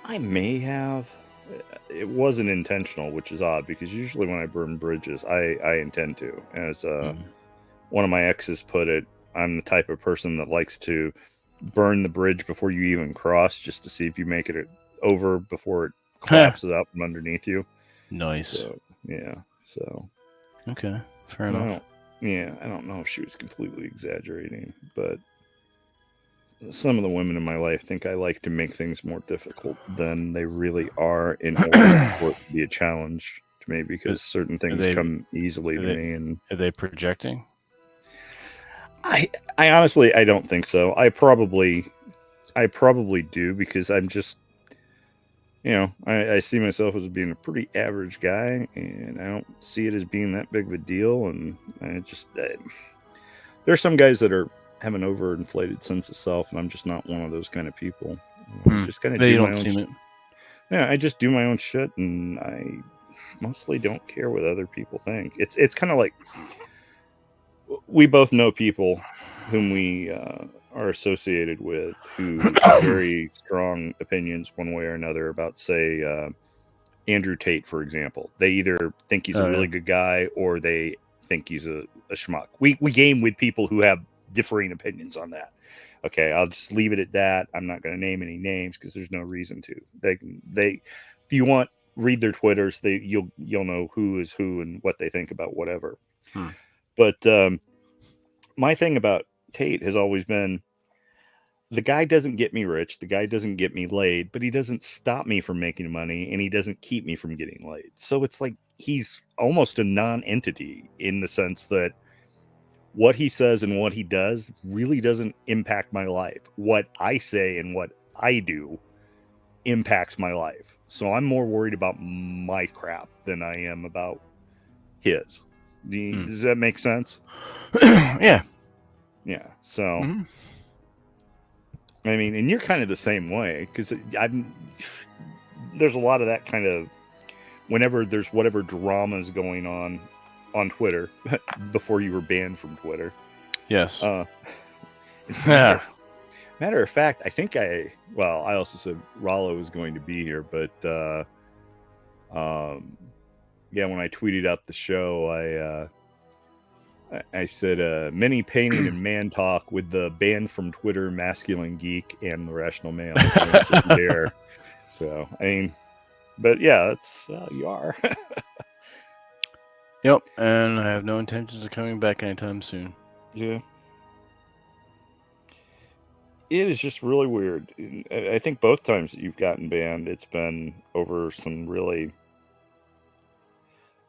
I may have. It wasn't intentional, which is odd, because usually when I burn bridges, I intend to. As one of my exes put it, I'm the type of person that likes to burn the bridge before you even cross, just to see if you make it over before it collapses out from underneath you. Nice. So, yeah. So. Okay. Fair enough. I don't know if she was completely exaggerating, but some of the women in my life think I like to make things more difficult than they really are in order for it to be a challenge to me, because certain things come easily to me. And are they projecting? I honestly, I don't think so. I probably do, because I'm just, I see myself as being a pretty average guy, and I don't see it as being that big of a deal. And I just, there's some guys that have an overinflated sense of self, and I'm just not one of those kind of people. I just kind of do my own shit. Yeah, I just do my own shit, and I mostly don't care what other people think. It's kind of like, we both know people whom we are associated with who have very strong opinions one way or another about, say, Andrew Tate, for example. They either think he's a really good guy, or they think he's a schmuck. We game with people who have differing opinions on that. Okay, I'll just leave it at that. I'm not going to name any names because there's no reason to. They if you want, read their Twitters. You'll know who is who and what they think about whatever. But my thing about Tate has always been, the guy doesn't get me rich, the guy doesn't get me laid, but he doesn't stop me from making money, and he doesn't keep me from getting laid. So it's like he's almost a non-entity, in the sense that what he says and what he does really doesn't impact my life. What I say and what I do impacts my life. So I'm more worried about my crap than I am about his. Does that make sense? Yeah. Yeah. So, I mean, and you're kind of the same way, because there's a lot of that kind of, whenever there's whatever drama is going on Twitter, before you were banned from Twitter. Yes. Matter of fact, I think I also said Rollo was going to be here, but when I tweeted out the show, I said many painting and man talk with the banned from Twitter masculine geek and the rational male. There. So, I mean, but yeah, that's you are. Yep, and I have no intentions of coming back anytime soon. Yeah. It is just really weird. I think both times that you've gotten banned, it's been over some really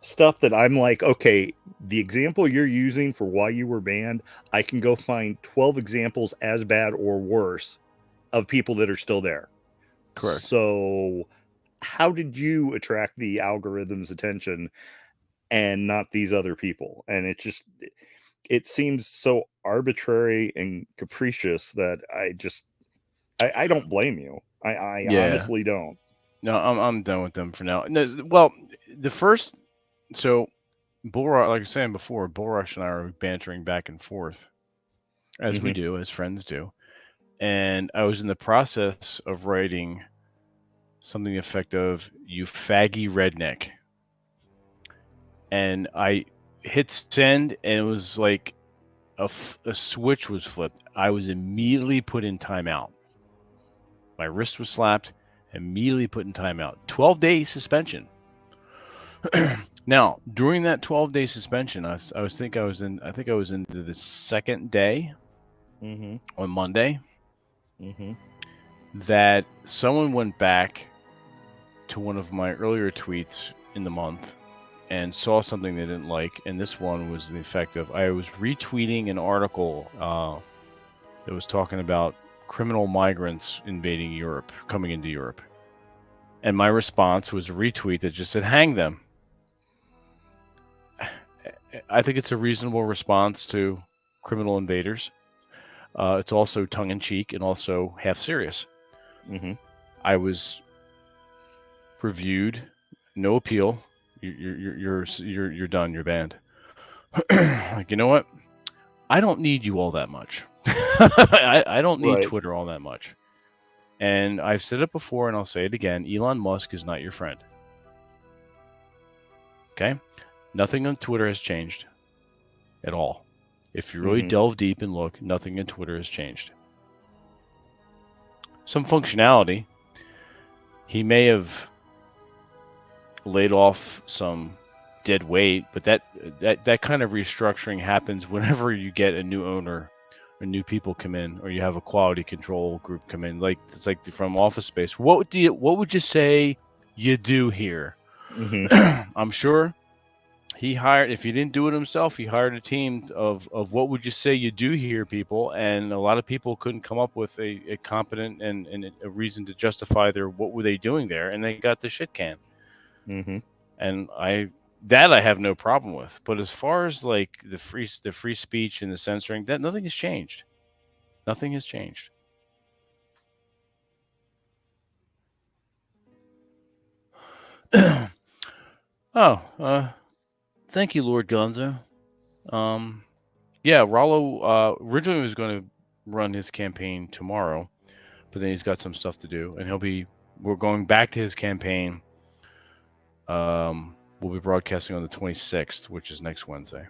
stuff that I'm like, okay, the example you're using for why you were banned, I can go find 12 examples as bad or worse of people that are still there. Correct. So how did you attract the algorithm's attention and not these other people? And it seems so arbitrary and capricious that I don't blame you. I honestly don't. No, I'm done with them for now. No, well, so Bull Rush, like I was saying before, Bull Rush and I are bantering back and forth, as we do, as friends do. And I was in the process of writing something effective, "You faggy redneck." And I hit send, and it was like a switch was flipped. I was immediately put in timeout. My wrist was slapped, immediately put in timeout. 12-day suspension. Now, during that 12-day suspension, I think I was into the second day on Monday. That someone went back to one of my earlier tweets in the month and saw something they didn't like, and this one was the effect of, I was retweeting an article that was talking about criminal migrants invading Europe, coming into Europe. And my response was a retweet that just said, hang them. I think it's a reasonable response to criminal invaders. It's also tongue-in-cheek and also half serious. I was reviewed, no appeal. You're done. You're banned. Like, you know what? I don't need you all that much. I don't need Twitter all that much. And I've said it before, and I'll say it again. Elon Musk is not your friend. Okay? Nothing on Twitter has changed at all. If you really delve deep and look, nothing in Twitter has changed. Some functionality. He may have laid off some dead weight, but that kind of restructuring happens whenever you get a new owner or new people come in, or you have a quality control group come in. Like it's like from Office Space. What would you say you do here? Mm-hmm. I'm sure he hired, if he didn't do it himself, he hired a team of what would you say you do here, people, and a lot of people couldn't come up with a competent and a reason to justify their what were they doing there, and they got the shit can. Mm-hmm. And I have no problem with. But as far as like the free speech and the censoring, that nothing has changed. Nothing has changed. Thank you, Lord Gonzo. Yeah, Rollo originally was going to run his campaign tomorrow, but then he's got some stuff to do, and we're going back to his campaign. We'll be broadcasting on the 26th, which is next Wednesday.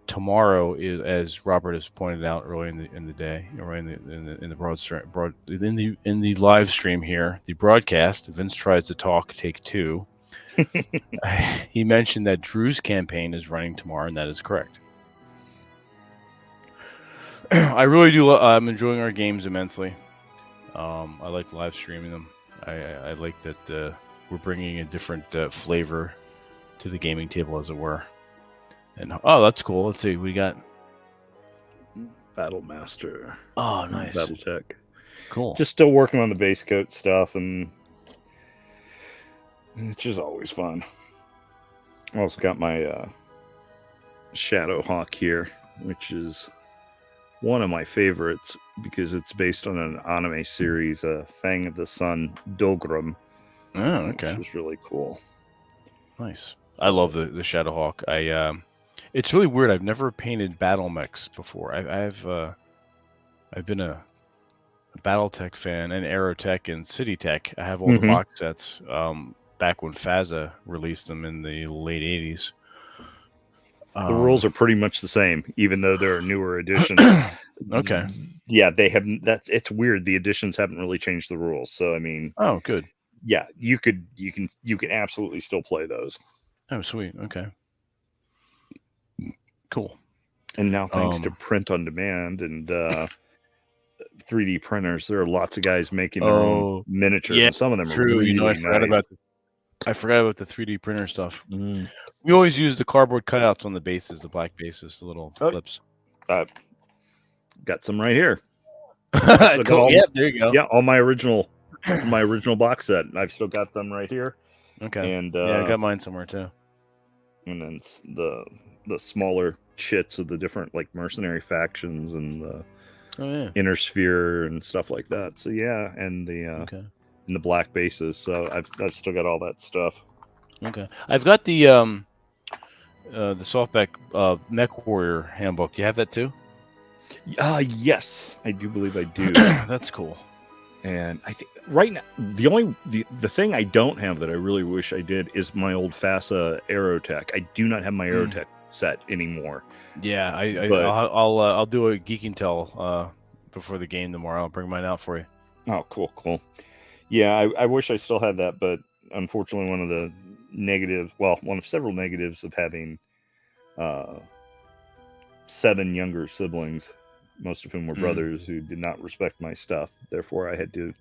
Tomorrow is, as Robert has pointed out early in the day, or in the live stream here, the broadcast. Vince tries to talk. Take 2. He mentioned that Drew's campaign is running tomorrow, and that is correct. I really do. I'm enjoying our games immensely. I like live streaming them. I like that we're bringing a different flavor to the gaming table, as it were. And that's cool. Let's see. We got Battle Master. Oh, nice. BattleTech. Cool. Just still working on the base coat stuff, and it's just always fun. I also got my Shadowhawk here, which is one of my favorites because it's based on an anime series, Fang of the Sun Dogrum. Oh, okay. Which is really cool. Nice. I love the Shadowhawk. It's really weird. I've never painted battle mechs before. I've been a BattleTech fan and Aerotech and CityTech. I have all the box sets. Back when FASA released them in the late 80s. The rules are pretty much the same, even though there are newer editions. Okay. Yeah, they have. It's weird. The editions haven't really changed the rules. So I mean. Oh, good. Yeah, you can absolutely still play those. Oh, sweet. Okay. Cool. And now, thanks to print on demand and 3D printers, there are lots of guys making their own miniatures. Yeah, and some of them true. are really I forgot about the 3D printer stuff. We always use the cardboard cutouts on the bases, the black bases, the little clips. Got some right here. Cool. Yeah, there you go. Yeah, all my original box set. I've still got them right here. Okay. And I got mine somewhere too. And then the smaller chits of the different like mercenary factions and the inner sphere and stuff like that. So yeah, and the and the black bases. So I've still got all that stuff. Okay, I've got the softback Mech Warrior handbook. Do you have that too? Yes, I do believe I do. That's cool. And I think right now the thing I don't have that I really wish I did is my old FASA Aerotech. I do not have my Aerotech set anymore. Yeah, I'll do a Geek and Tell before the game tomorrow. I'll bring mine out for you. Oh, cool. Yeah, I wish I still had that, but unfortunately one of several negatives of having 7 younger siblings, most of whom were brothers who did not respect my stuff. Therefore, I had to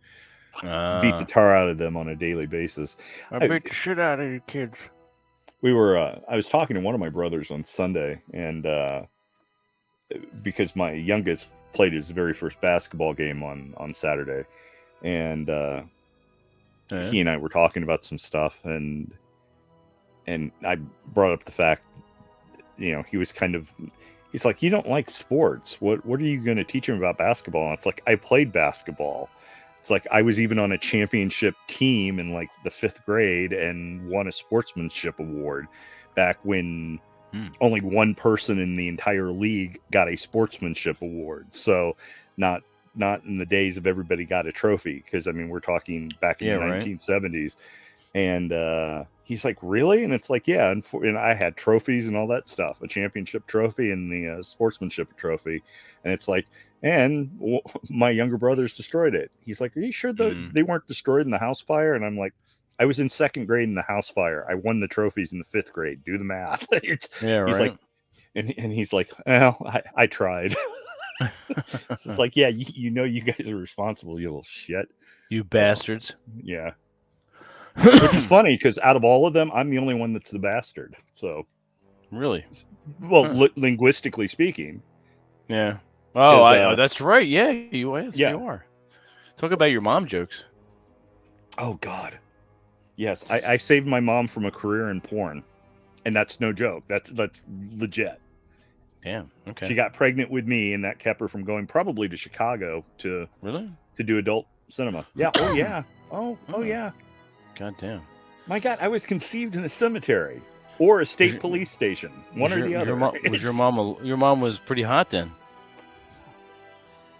beat the tar out of them on a daily basis. I beat the shit out of you kids. I was talking to one of my brothers on Sunday, and because my youngest played his very first basketball game on Saturday, and he and I were talking about some stuff, and I brought up the fact, he was he's like, you don't like sports. What are you going to teach him about basketball? And it's like, I played basketball. It's like I was even on a championship team in like the 5th grade and won a sportsmanship award back when only one person in the entire league got a sportsmanship award. So not in the days of everybody got a trophy, because I mean we're talking back in the 1970s. And he's like, really? And it's like, yeah. And I had trophies and all that stuff, a championship trophy and the sportsmanship trophy. And it's like, and my younger brothers destroyed it. He's like, are you sure they weren't destroyed in the house fire? And I'm like, I was in second grade in the house fire. I won the trophies in the fifth grade. Do the math. Yeah, He's right. like, and he's like, well, I tried. So it's like, yeah, you know, you guys are responsible, you little shit. You bastards. So, yeah. Which is funny because out of all of them, I'm the only one that's the bastard. So, really, well, linguistically speaking. Yeah. Oh, that's right. Yeah, you are. Talk about your mom jokes. Oh God. Yes, I saved my mom from a career in porn, and that's no joke. That's legit. Damn. Okay. She got pregnant with me, and that kept her from going probably to Chicago to do adult cinema. Yeah. Oh yeah. Oh yeah. God damn. My God, I was conceived in a cemetery or a state police station. One or the other. Your mom was pretty hot then.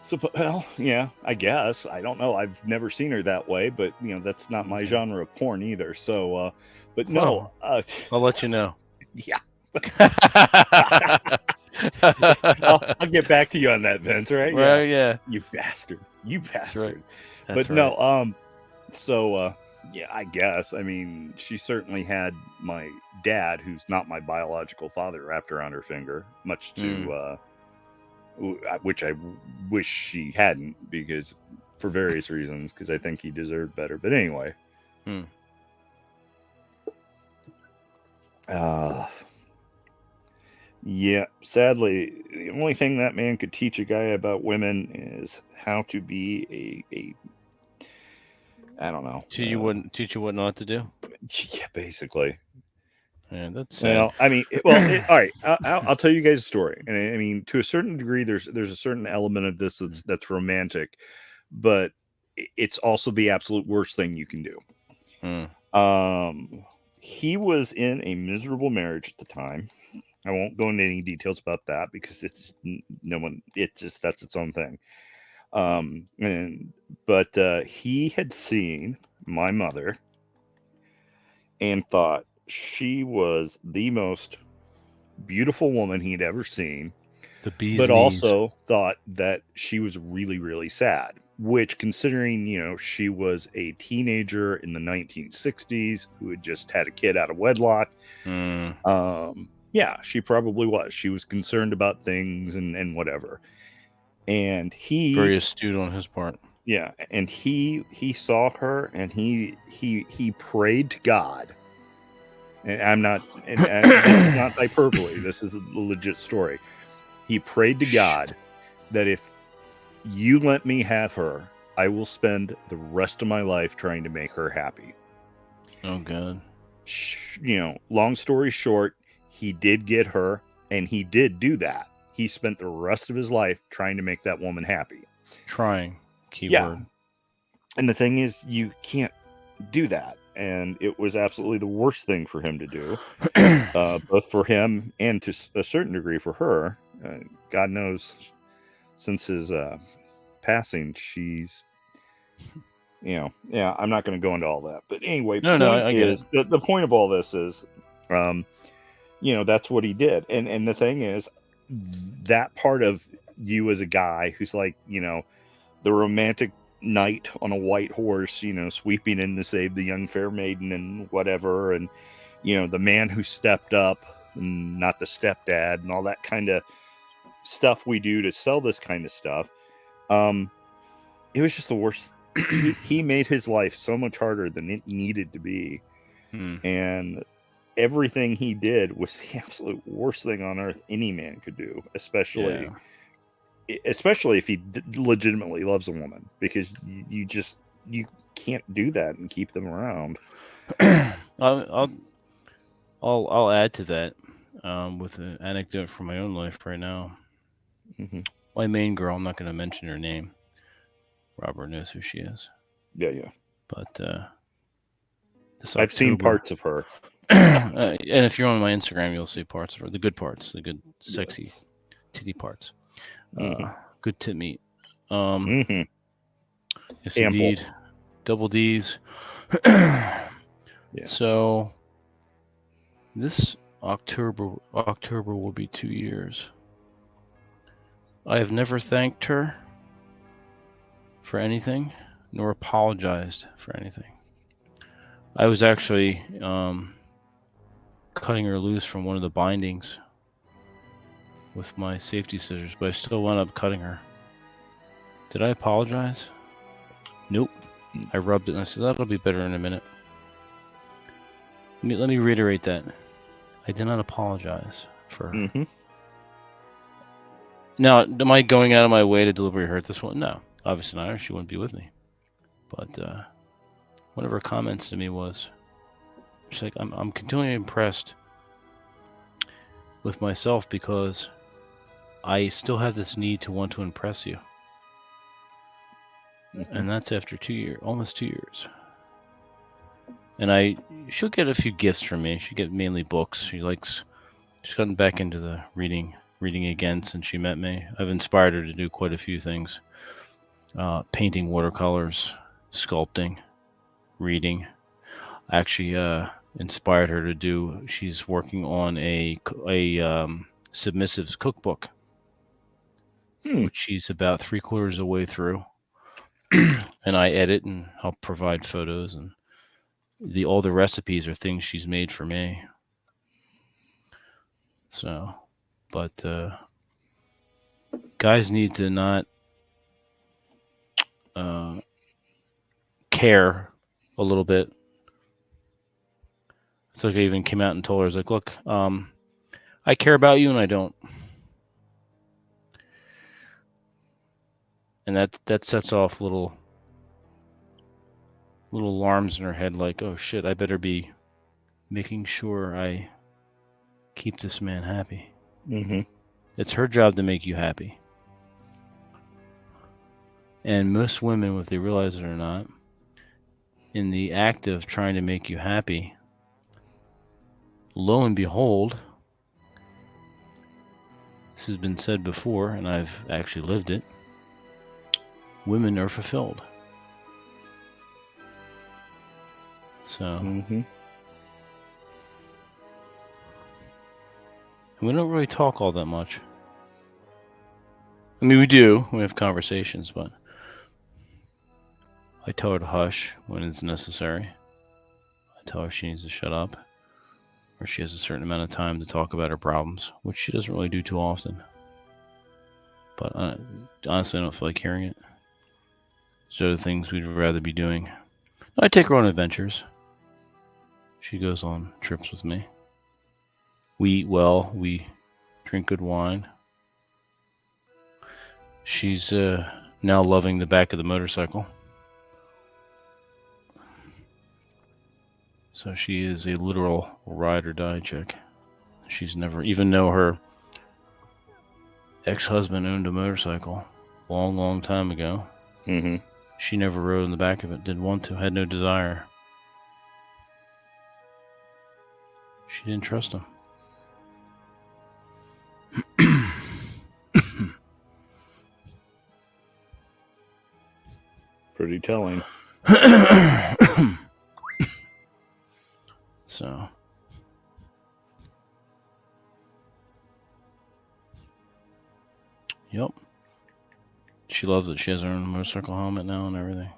So, well, yeah, I guess. I don't know. I've never seen her that way, but you know, that's not my genre of porn either. So, but no, I'll let you know. Yeah. I'll get back to you on that, Vince. Right? Well, yeah. You bastard. You bastard. That's right. No. So, yeah, I guess. I mean, she certainly had my dad, who's not my biological father, wrapped around her finger, much to. Which I wish she hadn't, because for various reasons, because I think he deserved better. But anyway. Yeah, sadly, the only thing that man could teach a guy about women is how to be a I don't know. Teach you what not to do? Yeah, basically. Yeah, that's sad. Well, I mean, all right. I'll tell you guys a story, and I mean, to a certain degree, there's a certain element of this that's romantic, but it's also the absolute worst thing you can do. He was in a miserable marriage at the time. I won't go into any details about that because that's its own thing. But he had seen my mother and thought she was the most beautiful woman he'd ever seen, but also thought that she was really, really sad, which, considering, you know, she was a teenager in the 1960s who had just had a kid out of wedlock. Yeah, she probably was. She was concerned about things and whatever. And he very astute on his part. Yeah, and he saw her, and he prayed to God. And this is not hyperbole. This is a legit story. He prayed to God that if you let me have her, I will spend the rest of my life trying to make her happy. Oh God. You know, long story short, he did get her, and he did do that. He spent the rest of his life trying to make that woman happy. Trying, keyword. Yeah. And the thing is, you can't do that. And it was absolutely the worst thing for him to do, both for him and to a certain degree for her. God knows, since his passing, she's, you know, yeah, I'm not going to go into all that. But anyway, I get it. The point of all this is, you know, that's what he did. And the thing is, that part of you as a guy who's like, you know, the romantic knight on a white horse, you know, sweeping in to save the young fair maiden and whatever, and, you know, the man who stepped up and not the stepdad and all that kind of stuff we do to sell this kind of stuff. It was just the worst. He made his life so much harder than it needed to be. And everything he did was the absolute worst thing on earth any man could do, especially if he legitimately loves a woman, because you can't do that and keep them around. I'll add to that with an anecdote from my own life right now. My main girl, I'm not going to mention her name. Robert knows who she is. Yeah. But I've seen parts of her. And if you're on my Instagram, you'll see parts of her. The good parts, the good, sexy titty parts. Good tit meat. Yes, indeed. Double D's. So this October will be 2 years. I have never thanked her for anything, nor apologized for anything. I was actually cutting her loose from one of the bindings with my safety scissors, but I still wound up cutting her. Did I apologize? Nope. I rubbed it and I said, that'll be better in a minute. Let me reiterate that. I did not apologize for her. Mm-hmm. Now, am I going out of my way to deliberately hurt this one? No. Obviously not, or she wouldn't be with me. But one of her comments to me was, she's like, I'm continually impressed with myself because I still have this need to want to impress you. Mm-hmm. And that's after 2 years, almost 2 years. And she'll get a few gifts from me. She get mainly books. She's gotten back into the reading again since she met me. I've inspired her to do quite a few things. Painting watercolors, sculpting, reading. I actually inspired her to do, she's working on a submissives cookbook, which she's about 3/4 of the way through. And I edit and help provide photos, and all the recipes are things she's made for me. So, but guys need to not care a little bit. It's like I even came out and told her, I was like, look, I care about you and I don't. And that sets off little alarms in her head, like, oh shit, I better be making sure I keep this man happy. Mm-hmm. It's her job to make you happy. And most women, if they realize it or not, in the act of trying to make you happy, lo and behold, this has been said before, and I've actually lived it, women are fulfilled. So, Mm-hmm. we don't really talk all that much. I mean, we do. We have conversations, but I tell her to hush when it's necessary. I tell her she needs to shut up, or she has a certain amount of time to talk about her problems, which she doesn't really do too often. But honestly, I don't feel like hearing it. So the things we'd rather be doing. I take her on adventures. She goes on trips with me. We eat well. We drink good wine. She's now loving the back of the motorcycle. So she is a literal ride or die chick. She's never, even though her ex-husband owned a motorcycle long time ago, Mm-hmm. she never rode in the back of it, didn't want to, had no desire. She didn't trust him. Pretty telling. So, yep. She loves it. She has her own motorcycle helmet now and everything.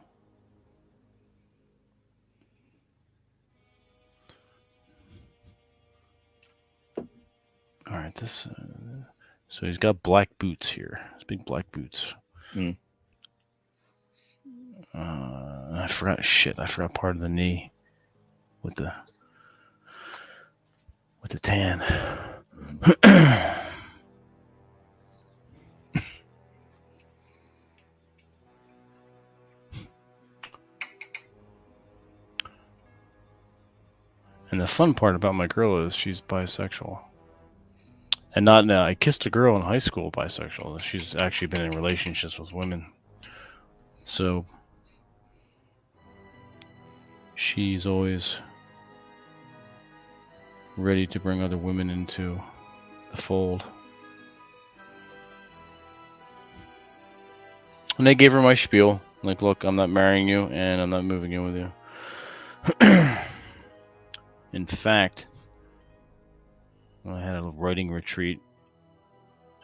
All right, this. So he's got black boots here. It's big black boots. Mm. I forgot. Shit, I forgot part of the knee with the tan. And the fun part about my girl is she's bisexual. And not now. I kissed a girl in high school bisexual. She's actually been in relationships with women. So she's always ready to bring other women into the fold. And I gave her my spiel. Like, look, I'm not marrying you and I'm not moving in with you. In fact, when I had a writing retreat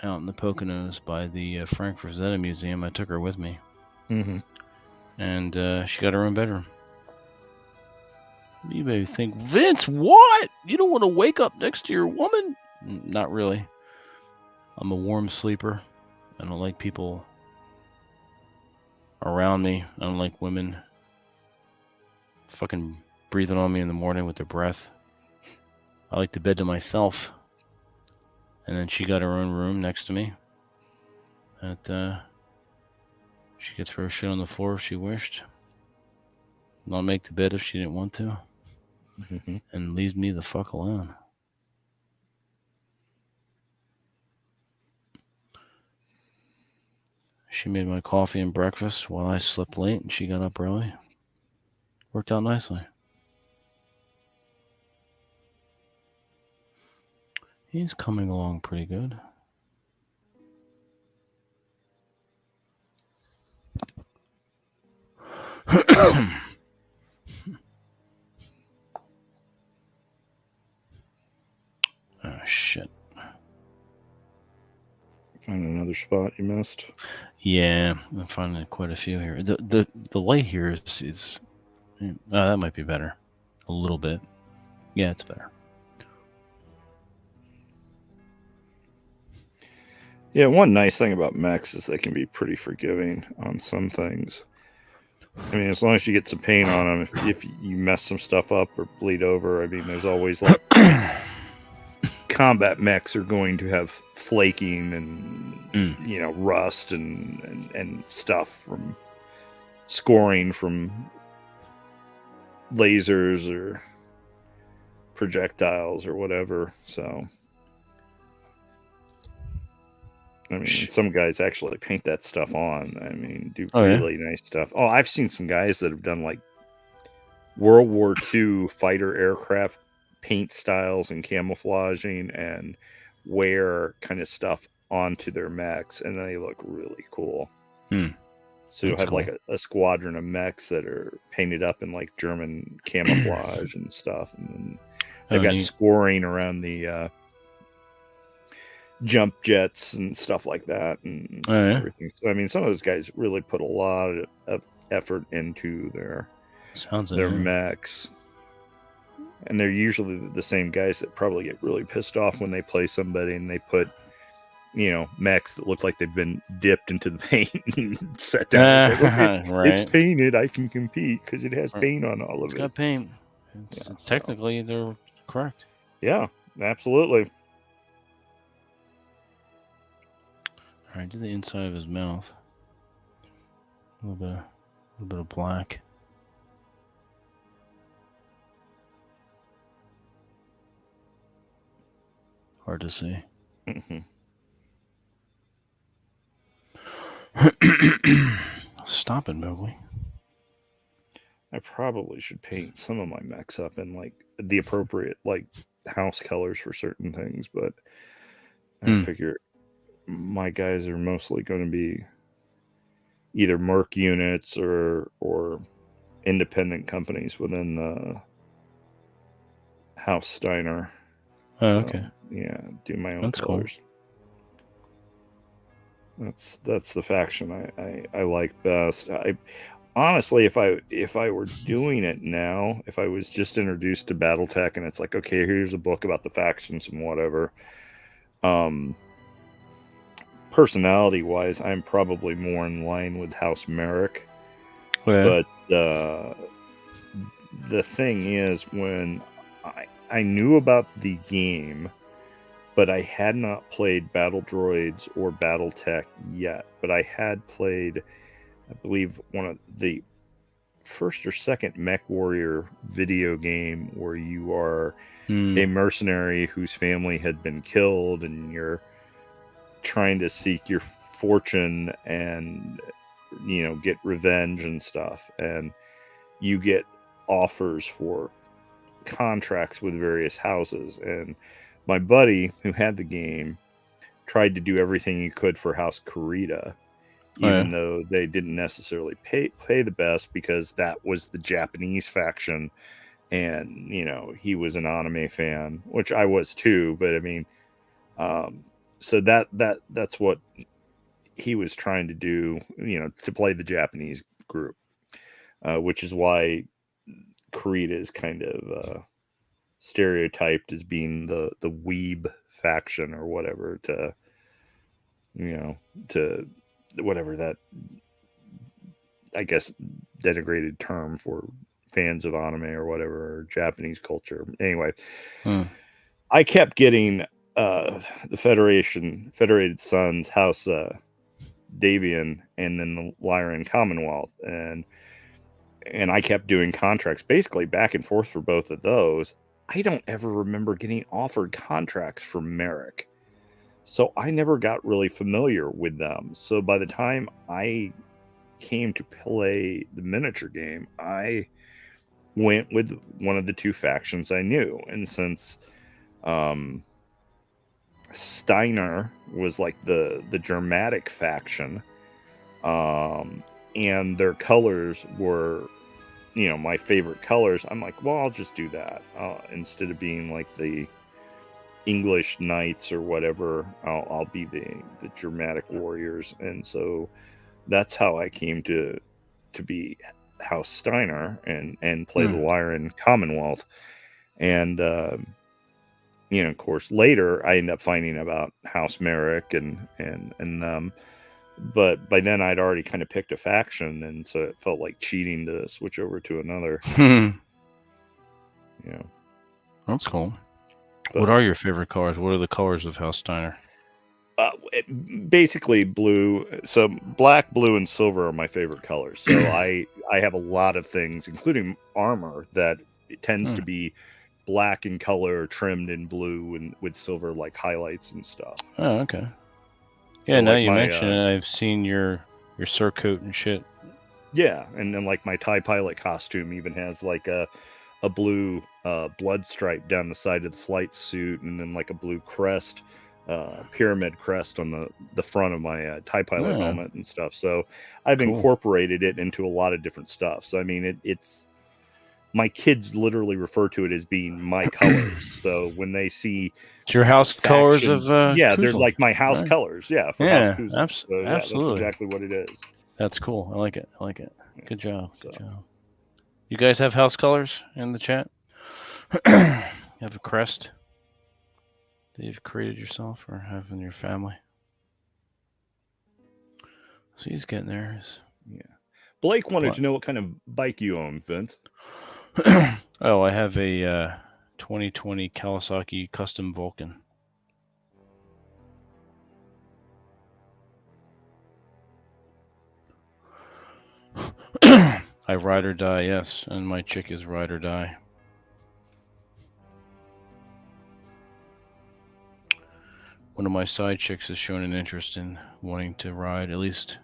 out in the Poconos by the Frank Frazetta Museum, I took her with me. Mm-hmm. And she got her own bedroom. You may think, Vince, what? You don't want to wake up next to your woman? Not really. I'm a warm sleeper. I don't like people around me. I don't like women fucking breathing on me in the morning with their breath. I like the bed to myself. And then she got her own room next to me. That she could throw shit on the floor if she wished. Not make the bed if she didn't want to. Mm-hmm. And leave me the fuck alone. She made my coffee and breakfast while I slept late and she got up early. Worked out nicely. He's coming along pretty good. Oh, shit. Find another spot you missed. Yeah, I'm finding quite a few here. The light here is that might be better. A little bit. Yeah, it's better. Yeah, one nice thing about mechs is they can be pretty forgiving on some things. I mean, as long as you get some paint on them, if you mess some stuff up or bleed over, I mean, there's always like combat mechs are going to have flaking and you know, rust and stuff from scoring from lasers or projectiles or whatever. So I mean, some guys actually paint that stuff on. I mean, do really nice stuff. Oh, I've seen some guys that have done like World War II fighter aircraft paint styles and camouflaging and wear kind of stuff onto their mechs, and they look really cool. So you'll have cool. Like a squadron of mechs that are painted up in like German camouflage and stuff, and then they've got scoring around the jump jets and stuff like that, and everything. So I mean, some of those guys really put a lot of effort into their mechs, and they're usually the same guys that probably get really pissed off when they play somebody and they put, you know, mechs that look like they've been dipped into the paint and set down. Like, okay, right. It's painted. I can compete because it has paint on all of it. It's got paint. Technically, they're correct. Yeah, absolutely. All right, do the inside of his mouth. A little bit of black. Hard to see. Stop it, Mowgli. I probably should paint some of my mechs up in like the appropriate like house colors for certain things, but I figure my guys are mostly going to be either Merc units or independent companies within House Steiner. Oh, okay. Yeah, do my own colors. Cool. That's the faction I like best. I honestly, if I were doing it now, if I was just introduced to BattleTech and it's like, okay, here's a book about the factions and whatever. Personality wise, I'm probably more in line with House Merrick. But the thing is, when I knew about the game, but I had not played Battle Droids or BattleTech yet. But I had played, I believe, one of the first or second Mech Warrior video game where you are a mercenary whose family had been killed and you're trying to seek your fortune and, you know, get revenge and stuff. And you get offers for contracts with various houses. And my buddy who had the game tried to do everything he could for House Kurita, even though they didn't necessarily pay the best because that was the Japanese faction. And, you know, he was an anime fan, which I was too. But I mean, so that's what he was trying to do, you know, to play the Japanese group, which is why Creed is kind of stereotyped as being the weeb faction or whatever, to to whatever that, I guess, denigrated term for fans of anime or whatever, or Japanese culture. Anyway, I kept getting the Federated Sons, House Davian, and then the Lyran Commonwealth, and I kept doing contracts basically back and forth for both of those. I don't ever remember getting offered contracts for Merrick, so I never got really familiar with them. So by the time I came to play the miniature game, I went with one of the two factions I knew, and since Steiner was like the Germanic faction, and their colors were, my favorite colors, I'm like, well, I'll just do that instead of being like the English knights or whatever. I'll be the Germanic warriors, and so that's how I came to be House Steiner and play the Lyran Commonwealth. And of course, later I ended up finding about House Merrick and them, but by then I'd already kind of picked a faction, and so it felt like cheating to switch over to another. Yeah, that's cool. But what are your favorite colors? What are the colors of House Steiner? Basically blue. So black, blue, and silver are my favorite colors. So I have a lot of things, including armor, that it tends to be black in color, trimmed in blue, and with silver like highlights and stuff. Oh, okay. Yeah, so now like you mention it, I've seen your surcoat and shit. Yeah, and then like my TIE pilot costume even has like a blue blood stripe down the side of the flight suit, and then like a blue crest, pyramid crest on the front of my TIE pilot helmet and stuff. So I've incorporated it into a lot of different stuff. So I mean, it's my kids literally refer to it as being my colors. So when they see it's your house colors of they're like my house colors. Yeah, for House Kuzan. Absolutely. That's exactly what it is. That's cool. I like it. Good job. Good job. You guys have house colors in the chat? You have a crest that you've created yourself or have in your family? So he's getting there. Yeah. Blake wanted to know what kind of bike you own, Vince. Oh, I have a 2020 Kawasaki Custom Vulcan. I ride or die, yes, and my chick is ride or die. One of my side chicks has shown an interest in wanting to ride at least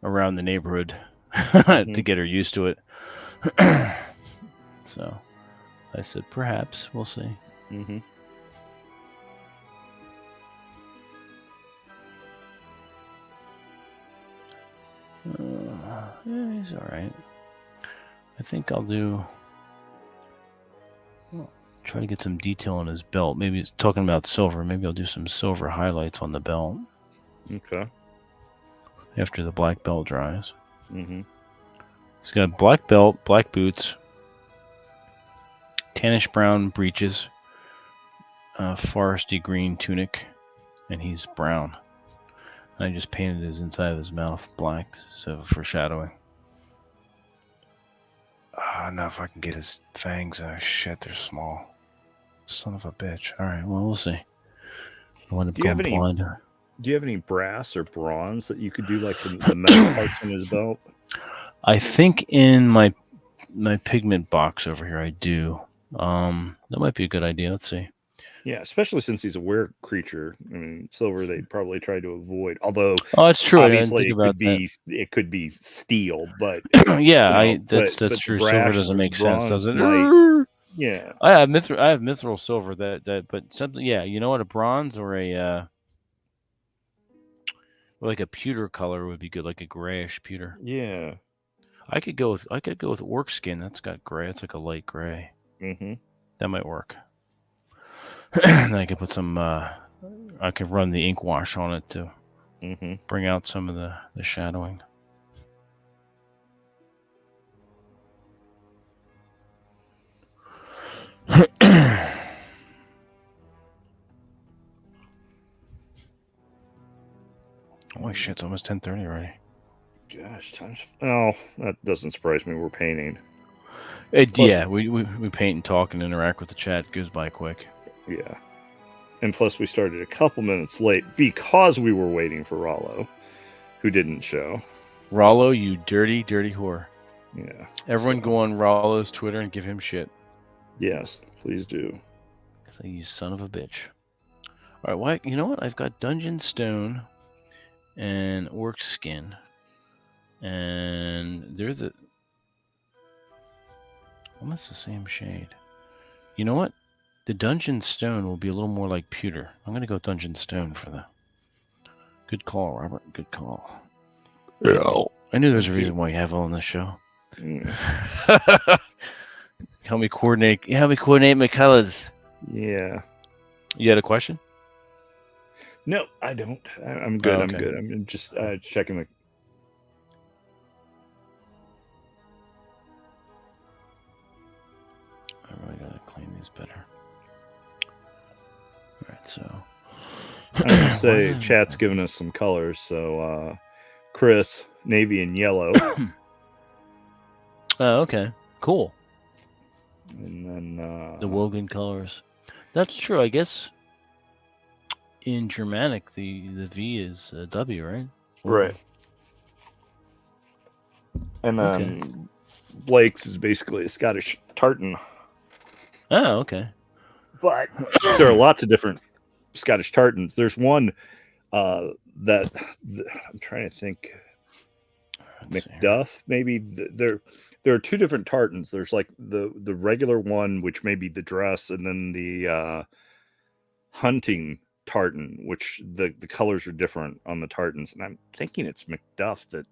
around the neighborhood to get her used to it. So I said, perhaps we'll see. Yeah, he's all right. I think I'll try to get some detail on his belt. Maybe it's talking about silver. Maybe I'll do some silver highlights on the belt. Okay. After the black belt dries. He's got a black belt, black boots, tannish brown breeches, foresty green tunic, and he's brown. And I just painted his inside of his mouth black, so foreshadowing. I don't know if I can get his fangs. Oh shit, they're small. Son of a bitch. All right, well, we'll see. I want to go blind. Do you have any brass or bronze that you could do like the metal parts in his belt? I think in my pigment box over here, I do. That might be a good idea. Let's see. Yeah, especially since he's a were creature. I mean, silver they'd probably try to avoid. Although, it's true. Obviously, it could be steel, but yeah, that's true. Silver doesn't make sense, does it? Yeah, I have mithril silver that, but something. Yeah, you know what? A bronze or like a pewter color would be good, like a grayish pewter. Yeah, I could go with orc skin. That's got gray. It's like a light gray. That might work. And I could put some. I could run the ink wash on it to bring out some of the shadowing. Holy shit, it's almost 10:30 already. Gosh, times. Oh, that doesn't surprise me. We're painting. Yeah, we paint and talk and interact with the chat. It goes by quick. Yeah. And plus, we started a couple minutes late because we were waiting for Rollo, who didn't show. Rollo, you dirty, dirty whore. Yeah. Everyone go on Rollo's Twitter and give him shit. Yes, please do. Because you son of a bitch. All right, why? You know what? I've got Dungeon Stone and Orc Skin. And they're almost the same shade. You know what? The Dungeon Stone will be a little more like pewter. I'm going to go Dungeon Stone for the... Good call, Robert. Good call. Yeah. I knew there's a reason why you have on this show. Help me coordinate my colors. Yeah. You had a question? No, I don't. I'm good. Oh, okay. I'm good. I'm just checking the... I really gotta clean these better. Alright, so... I'm going to say chat's giving us some colors. So, Chris, navy and yellow. Oh, okay. Cool. And then... the Wogan colors. That's true, I guess. In Germanic, the V is a W, right? Right. And then Blake's is basically a Scottish tartan. Oh, okay. But there are lots of different Scottish tartans. There's one that I'm trying to think. Macduff, maybe. There are two different tartans. There's like the regular one, which may be the dress, and then the hunting tartan, which the colors are different on the tartans. And I'm thinking it's Macduff that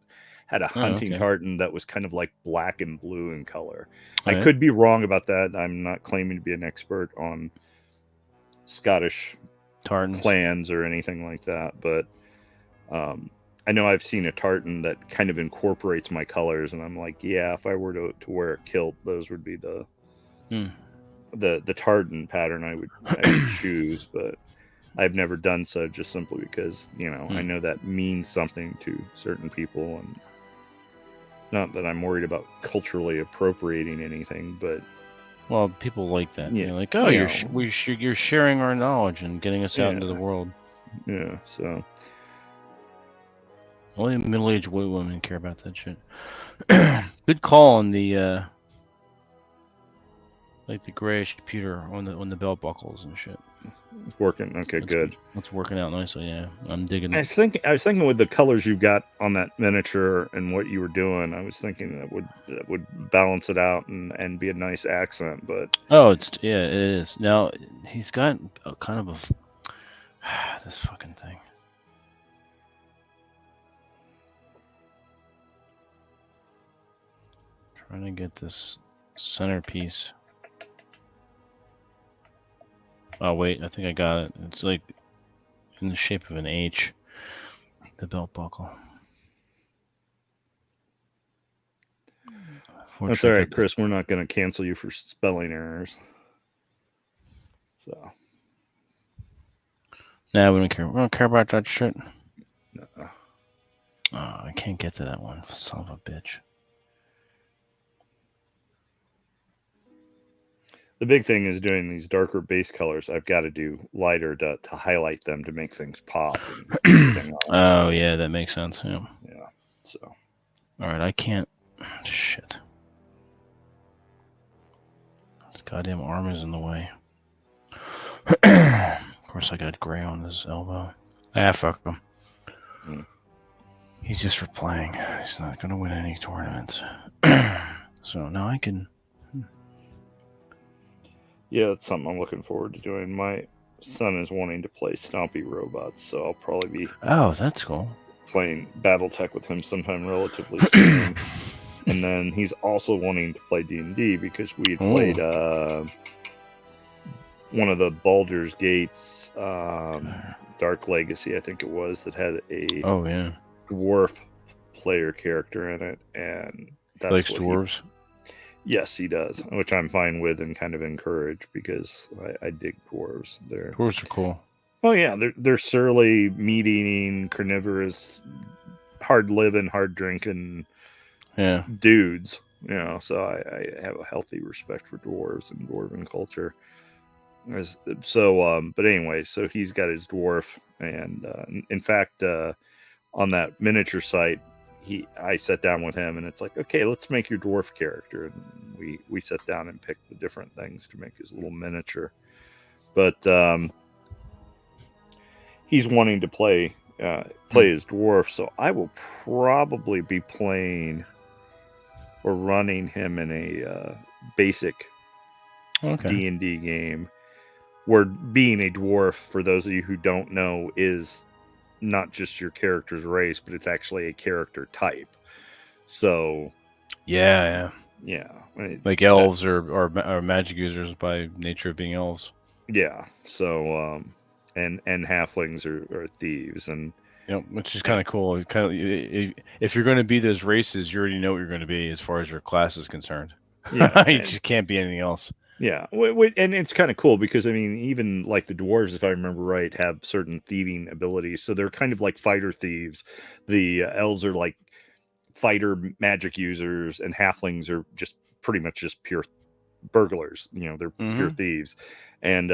had a hunting tartan that was kind of like black and blue in color. I could be wrong about that. I'm not claiming to be an expert on Scottish tartans, clans or anything like that, but I know I've seen a tartan that kind of incorporates my colors, and I'm like, yeah, if I were to wear a kilt, those would be the tartan pattern I would choose, but I've never done so, just simply because, you know, I know that means something to certain people, and not that I'm worried about culturally appropriating anything, but well, people like that. Yeah, like, oh, you're sharing our knowledge and getting us out into the world. Yeah, so only middle-aged white women care about that shit. Good call on the like the grayish pewter on the belt buckles and shit. It's working. Okay, good. It's working out nicely. Yeah, I'm digging. I was thinking with the colors you've got on that miniature and what you were doing, I was thinking that would balance it out and be a nice accent. But it is. Now he's got a kind of a this fucking thing. Trying to get this centerpiece. Oh wait, I think I got it. It's like in the shape of an H. The belt buckle. That's all right, Chris. We're not going to cancel you for spelling errors. So. Nah, we don't care. We don't care about that shit. No. Oh, I can't get to that one. Son of a bitch. The big thing is doing these darker base colors. I've got to do lighter to highlight them to make things pop. Oh, yeah, that makes sense. Yeah. Yeah. So. All right, I can't. Shit. This goddamn arm is in the way. Of course, I got gray on his elbow. Fuck him. He's just for playing. He's not going to win any tournaments. So now I can... Yeah, that's something I'm looking forward to doing. My son is wanting to play Stompy Robots, so I'll probably be... Oh, that's cool. Playing BattleTech with him sometime relatively soon. And then he's also wanting to play D&D because we had played one of the Baldur's Gates Dark Legacy, I think it was, that had a dwarf player character in it, and that's likes dwarves. Yes, he does, which I'm fine with and kind of encourage because I dig dwarves. Dwarves are cool. Oh yeah, they're surly, meat eating, carnivorous, hard living, hard drinking, dudes. So I have a healthy respect for dwarves and dwarven culture. But anyway, so he's got his dwarf, and in fact, on that miniature site, I sat down with him, and it's like, okay, let's make your dwarf character, and we sat down and picked the different things to make his little miniature. But he's wanting to play his dwarf, so I will probably be playing or running him in a basic D&D game, where being a dwarf, for those of you who don't know, is not just your character's race, but it's actually a character type. So yeah, like elves are magic users by nature of being elves. Yeah. So and halflings are thieves, and which is kind of cool. Kind of, if you're going to be those races, you already know what you're going to be as far as your class is concerned. Yeah, you just can't be anything else. Yeah, and it's kind of cool because, I mean, even like the dwarves, if I remember right, have certain thieving abilities. So they're kind of like fighter thieves. The elves are like fighter magic users, and halflings are just pretty much just pure burglars. They're pure thieves. And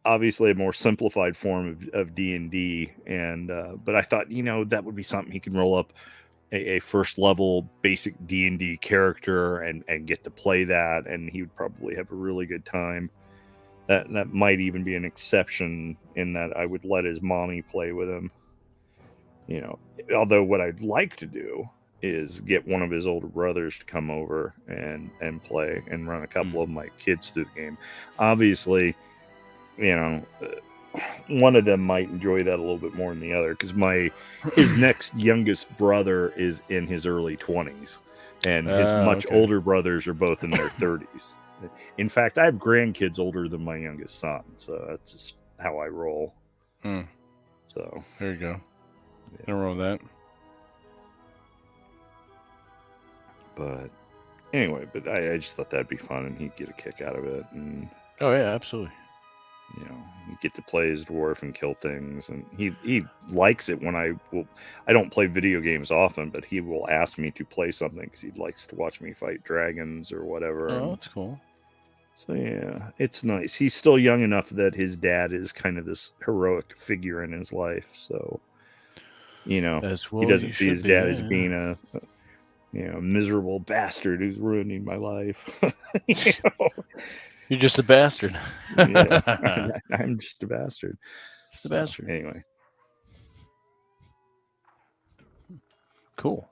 obviously a more simplified form of D&D. But I thought, that would be something he can roll up a first level basic D&D character and get to play that, and he would probably have a really good time. That might even be an exception in that I would let his mommy play with him. Although what I'd like to do is get one of his older brothers to come over and play and run a couple of my kids through the game. Obviously, one of them might enjoy that a little bit more than the other, because his next youngest brother is in his early 20s, and his much older brothers are both in their 30s. In fact, I have grandkids older than my youngest son, so that's just how I roll. So there you go. Don't roll that. But anyway, I just thought that'd be fun, and he'd get a kick out of it. And oh yeah, absolutely. You get to play as dwarf and kill things, and he likes it when I don't play video games often, but he will ask me to play something because he likes to watch me fight dragons or whatever. Oh, that's cool. So yeah, it's nice. He's still young enough that his dad is kind of this heroic figure in his life, so he doesn't see his dad as being a miserable bastard who's ruining my life. You're just a bastard. Yeah, I'm just a bastard. Just a bastard. Anyway. Cool.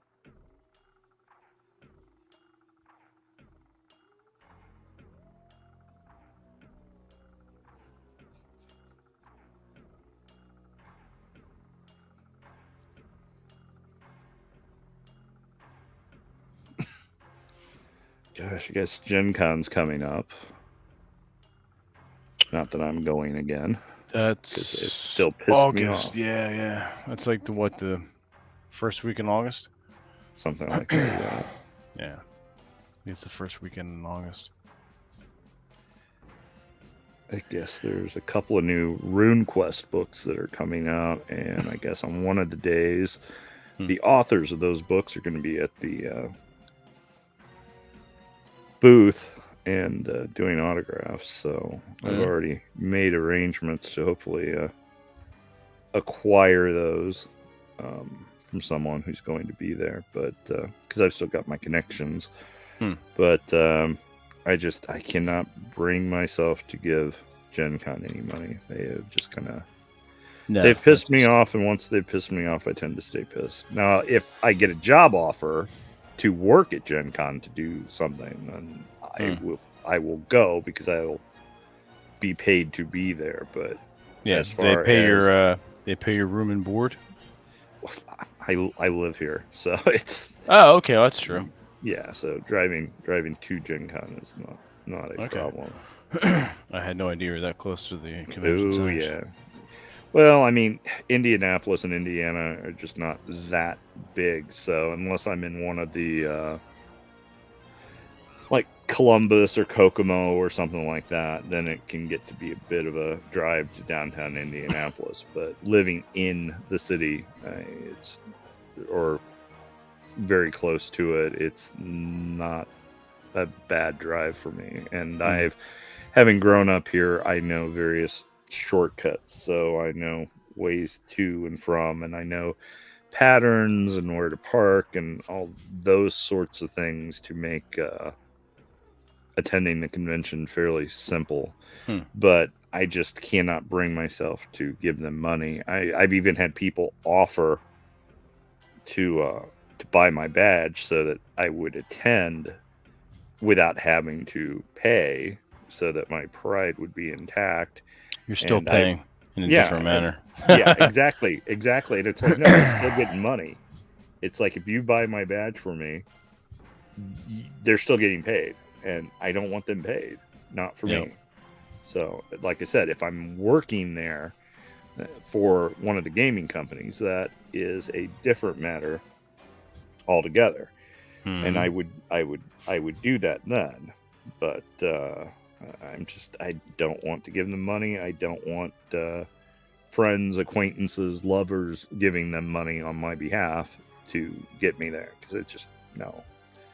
Gosh, I guess Gen Con's coming up. Not that I'm going again. That's it still pissed August. Me off. Yeah. That's like the first week in August? Something like that, yeah. It's the first weekend in August. I guess there's a couple of new RuneQuest books that are coming out, and I guess on one of the days, the authors of those books are going to be at the booth and doing autographs. So I've already made arrangements to hopefully acquire those from someone who's going to be there, but because I've still got my connections. But I cannot bring myself to give Gen Con any money. They have just kind of they've pissed me off, and once they've pissed me off, I tend to stay pissed. Now, if I get a job offer to work at Gen Con to do something, then I will go, because I will be paid to be there. But as far they pay your room and board. I live here, so it's okay, that's true. Yeah, so driving to Gen Con is not a problem. I had no idea you were that close to the convention center. Yeah. Well, I mean, Indianapolis and Indiana are just not that big, so unless I'm in one of the like Columbus or Kokomo or something like that, then it can get to be a bit of a drive to downtown Indianapolis. But living in the city, it's or very close to it, it's not a bad drive for me. And having grown up here, I know various shortcuts, so I know ways to and from, and I know patterns and where to park and all those sorts of things to make attending the convention fairly simple. But I just cannot bring myself to give them money. I've even had people offer to buy my badge so that I would attend without having to pay, so that my pride would be intact. You're still paying in a different manner. Yeah, exactly. And it's like, no, I'm still getting money. It's like, if you buy my badge for me, they're still getting paid, and I don't want them paid, not for me. So, like I said, if I'm working there for one of the gaming companies, that is a different matter altogether. And I would do that then. But I don't want to give them money. I don't want friends, acquaintances, lovers giving them money on my behalf to get me there, because it's just no.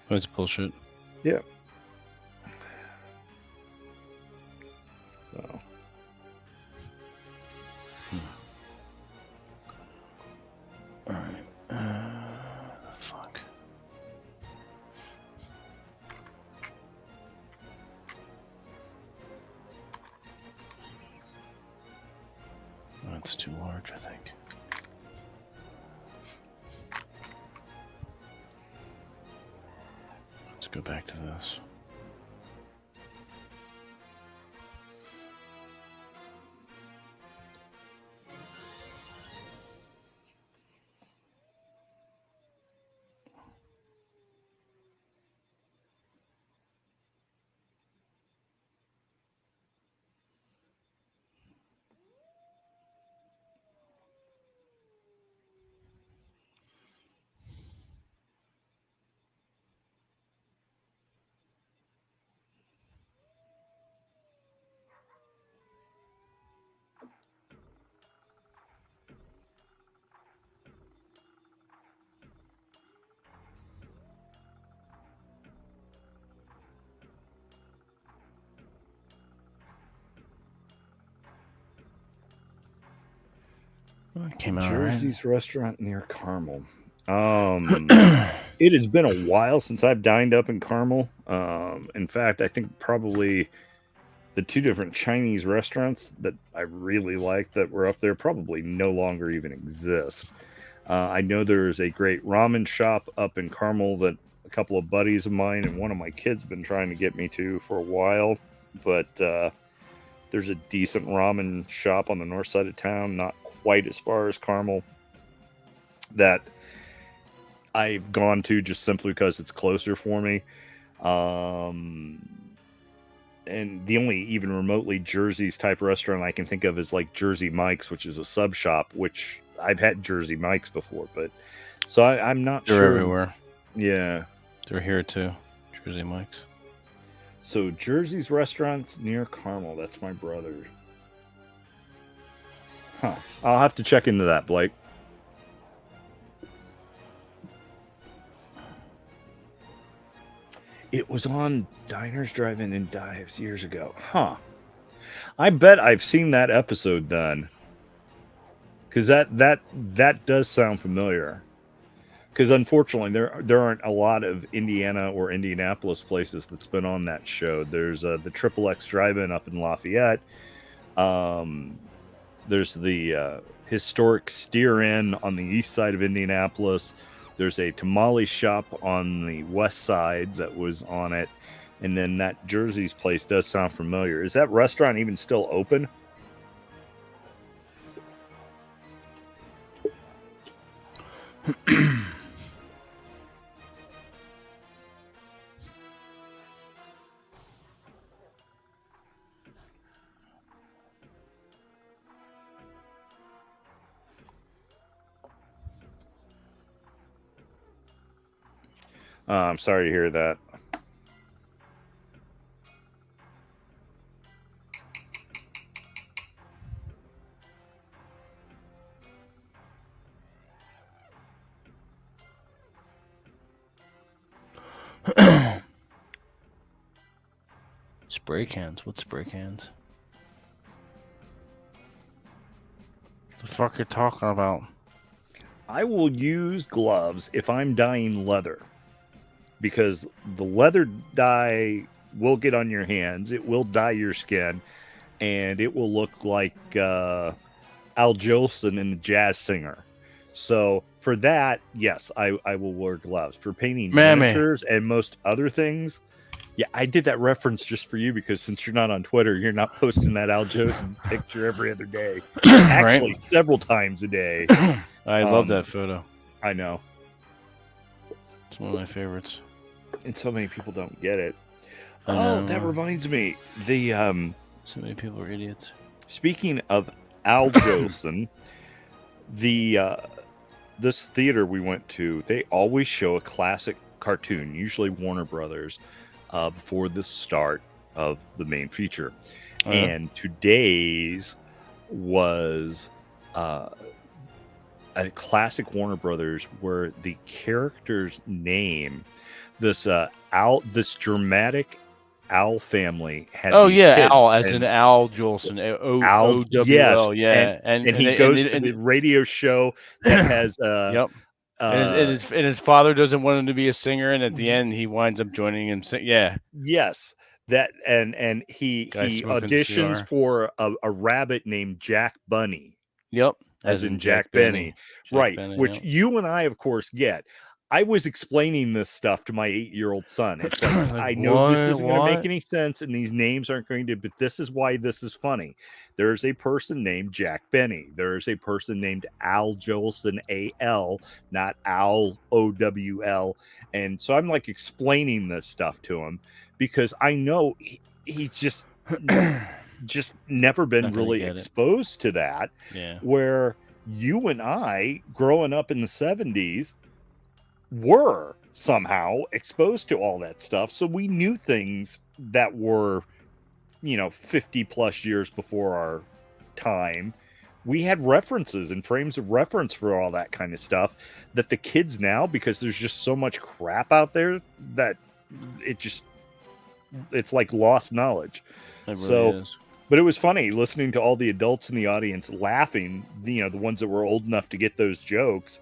That's bullshit. Yeah. So. All right. Fuck. That's too large, I think. Let's go back to this. Came out Jersey's restaurant near Carmel. It has been a while since I've dined up in Carmel. In fact, I think probably the two different Chinese restaurants that I really liked that were up there probably no longer even exist. I know there's a great ramen shop up in Carmel that a couple of buddies of mine and one of my kids been trying to get me to for a while, but there's a decent ramen shop on the north side of town, not quite as far as Carmel, that I've gone to just simply because it's closer for me. And the only even remotely Jersey's type restaurant I can think of is like Jersey Mike's, which is a sub shop, which I've had Jersey Mike's before, but so I'm not sure. They're everywhere. Yeah. They're here too. Jersey Mike's. So Jersey's restaurants near Carmel. That's my brother. Huh. I'll have to check into that, Blake. It was on Diners, Drive-In, and Dives years ago. Huh. I bet I've seen that episode done. Because that does sound familiar. Because unfortunately, there aren't a lot of Indiana or Indianapolis places that's been on that show. There's the Triple X Drive-In up in Lafayette. There's the historic Steer Inn on the east side of Indianapolis. There's a tamale shop on the west side that was on it. And then that Jersey's place does sound familiar. Is that restaurant even still open? I'm sorry to hear that. Spray cans. What's spray cans? What the fuck you're talking about? I will use gloves if I'm dyeing leather, because the leather dye will get on your hands. It will dye your skin, and it will look like Al Jolson in The Jazz Singer. So for that, yes, I will wear gloves. For painting miniatures and most other things, yeah, I did that reference just for you because since you're not on Twitter, you're not posting that Al Jolson picture every other day. Actually, right? Several times a day. I love that photo. I know. It's one of my favorites. And so many people don't get it. Oh, that reminds me. So many people are idiots. Speaking of Al Jolson, this theater we went to, they always show a classic cartoon, usually Warner Brothers, before the start of the main feature. And today's was a classic Warner Brothers where the character's name, this dramatic Al family had. Oh yeah, kids. Al, as in Al Jolson, O-W-L, yes, yeah, and he goes to the radio show that has yep. And his father doesn't want him to be a singer, and at the end he winds up joining him. Yeah. Yes, that and he auditions for a rabbit named Jack Bunny. Yep, as in Jack Benny. Right? Benny, which you and I, of course, get. I was explaining this stuff to my 8-year-old son. It's like, I know this isn't going to make any sense, and these names aren't going to, but this is why this is funny. There's a person named Jack Benny. There is a person named Al Jolson, A-L, not Al, O-W-L. And so I'm like explaining this stuff to him because I know he's just never been really exposed to that. Yeah. Where you and I, growing up in the 70s, were somehow exposed to all that stuff. So we knew things that were, 50 plus years before our time. We had references and frames of reference for all that kind of stuff that the kids now, because there's just so much crap out there that it's like lost knowledge. It really is. But it was funny listening to all the adults in the audience laughing, the ones that were old enough to get those jokes.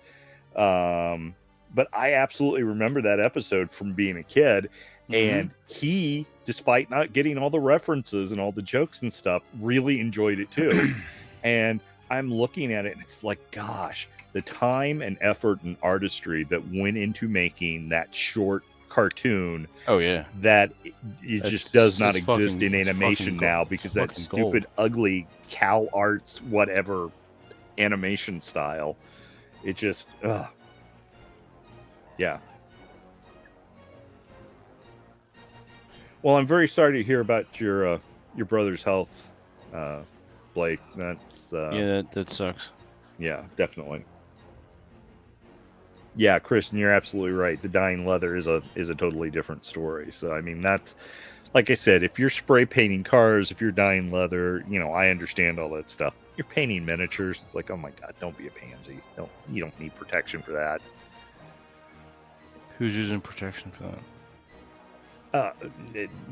But I absolutely remember that episode from being a kid. Mm-hmm. And he, despite not getting all the references and all the jokes and stuff, really enjoyed it too. And I'm looking at it and it's like, gosh, the time and effort and artistry that went into making that short cartoon. Oh, yeah. That it just does not exist in animation now because that stupid, ugly Cal Arts, whatever animation style. It just, yeah. Well, I'm very sorry to hear about your brother's health, Blake. That's yeah, that sucks. Yeah, definitely. Yeah, Kristen, you're absolutely right. The dyeing leather is a totally different story. So I mean, that's like I said, if you're spray painting cars, if you're dyeing leather, I understand all that stuff. You're painting miniatures. It's like, oh my God, don't be a pansy. You don't need protection for that. Who's using protection for that?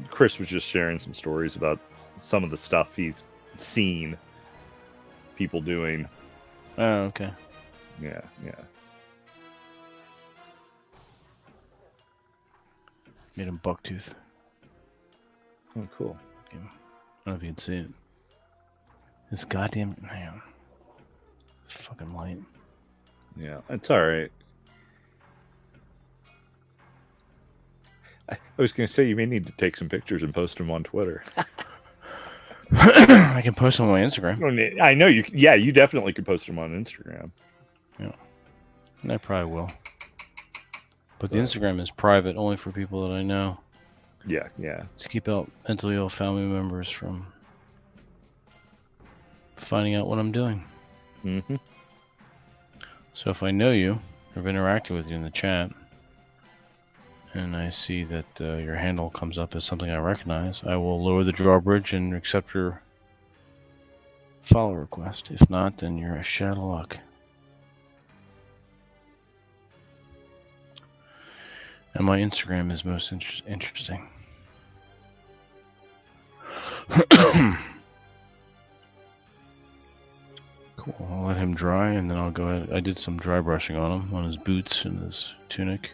Chris was just sharing some stories about some of the stuff he's seen people doing. Oh, okay. Yeah. Made him bucktooth. Oh, cool. I don't know if you can see it. This goddamn man. Fucking light. Yeah, it's all right. I was going to say you may need to take some pictures and post them on Twitter. I can post them on my Instagram. I know you. Yeah, you definitely could post them on Instagram. Yeah, and I probably will. But the Instagram is private, only for people that I know. Yeah. To keep out mentally ill family members from finding out what I'm doing. Mm-hmm. So if I know you, or have interacted with you in the chat, and I see that your handle comes up as something I recognize, I will lower the drawbridge and accept your follow request. If not, then you're a shit out of luck. And my Instagram is most interesting. Cool. I'll let him dry, and then I'll go ahead. I did some dry brushing on him, on his boots and his tunic.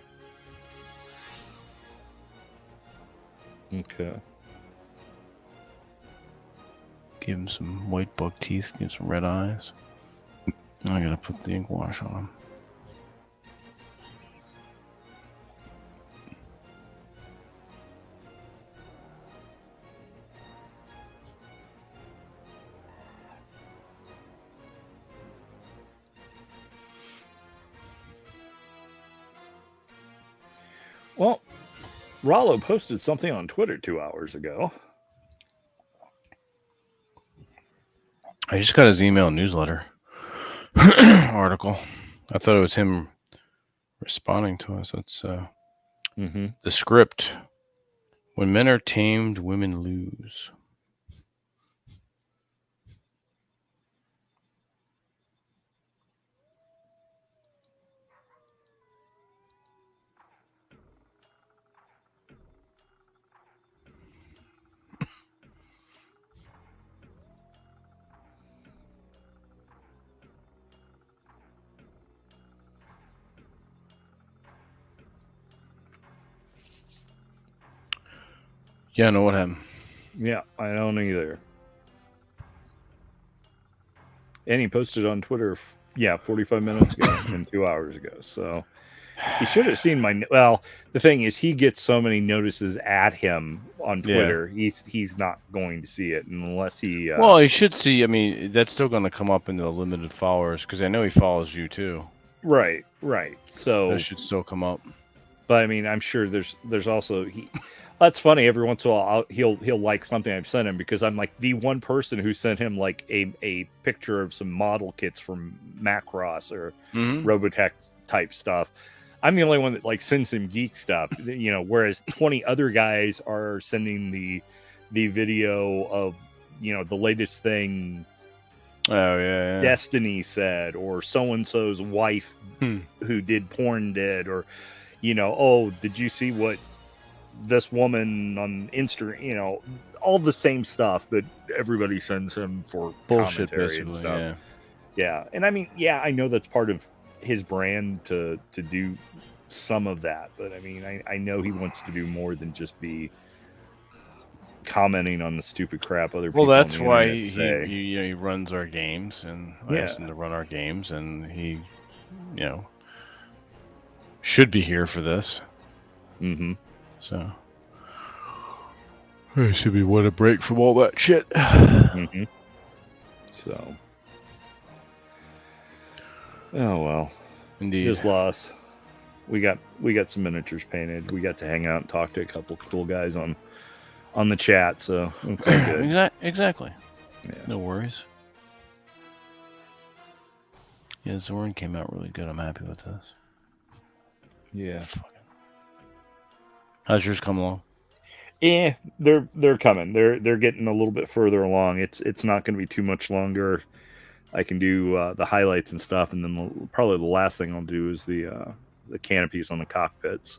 Okay. Give him some white buck teeth, give him some red eyes. I gotta put the ink wash on him. Well, Rollo posted something on Twitter 2 hours ago. I just got his email newsletter article. I thought it was him responding to us. That's the script. When men are tamed, women lose. Yeah, I know what happened. Yeah, I don't either. And he posted on Twitter, 45 minutes ago and 2 hours ago. So he should have seen my. Well, the thing is, he gets so many notices at him on Twitter. Yeah. He's not going to see it unless he. Well, he should see. I mean, that's still going to come up in the limited followers because I know he follows you too. Right. So that should still come up. But I mean, I'm sure there's also he. That's funny. Every once in a while, he'll like something I've sent him because I'm like the one person who sent him like a picture of some model kits from Macross or Robotech type stuff. I'm the only one that like sends him geek stuff, whereas 20 other guys are sending the video of the latest thing. Oh yeah. Destiny said, or so and so's wife who did porn did, or oh, did you see what this woman on Insta, all the same stuff that everybody sends him for bullshit commentary and stuff. Yeah. And I mean, I know that's part of his brand to do some of that, but I mean, I know he wants to do more than just be commenting on the stupid crap other people. Well, that's why he runs our games, and I asked him to run our games, and he, should be here for this. Mm-hmm. So there should be what a break from all that shit. Mm-hmm. So, oh well, indeed, his loss. We got some miniatures painted. We got to hang out and talk to a couple cool guys on the chat. So it's good. Exactly. Yeah. No worries. Yeah, Zoran came out really good. I'm happy with this. Yeah. How's yours come along? Yeah, they're coming. They're getting a little bit further along. It's not going to be too much longer. I can do the highlights and stuff, and then probably the last thing I'll do is the canopies on the cockpits.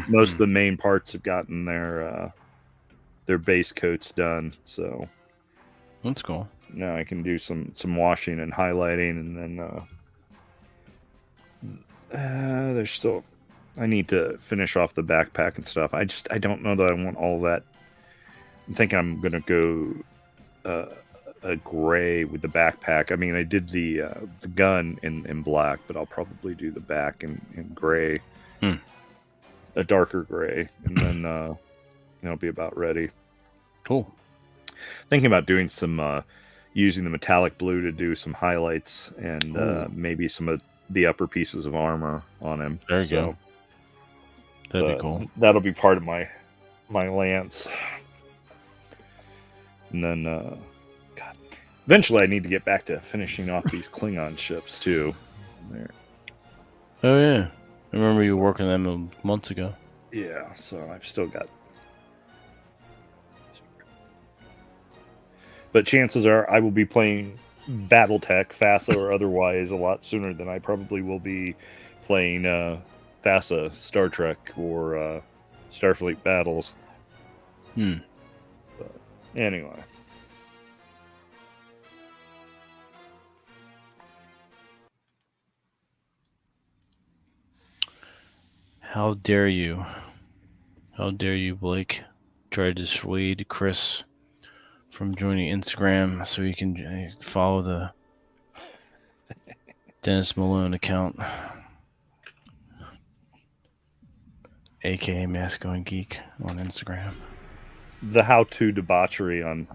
Most of the main parts have gotten their base coats done, so that's cool. Now I can do some washing and highlighting, and then there's still. I need to finish off the backpack and stuff. I don't know that I want all that. I'm thinking I'm going to go a gray with the backpack. I mean, I did the gun in black, but I'll probably do the back in gray. A darker gray, and then it'll be about ready. Cool. Thinking about doing some using the metallic blue to do some highlights and maybe some of the upper pieces of armor on him. There you go. That'd be cool. That'll be part of my lance. And then, God, eventually I need to get back to finishing off these Klingon ships too. There. Oh yeah, I remember you working on them months ago. Yeah, so I've still got. But chances are I will be playing BattleTech, FASA or otherwise, a lot sooner than I probably will be playing FASA, Star Trek, or Starfleet Battles. But Anyway. How dare you? How dare you, Blake? Try to dissuade Chris from joining Instagram so he can follow the Dennis Malone account, aka Masculine Geek, on Instagram. The how-to debauchery on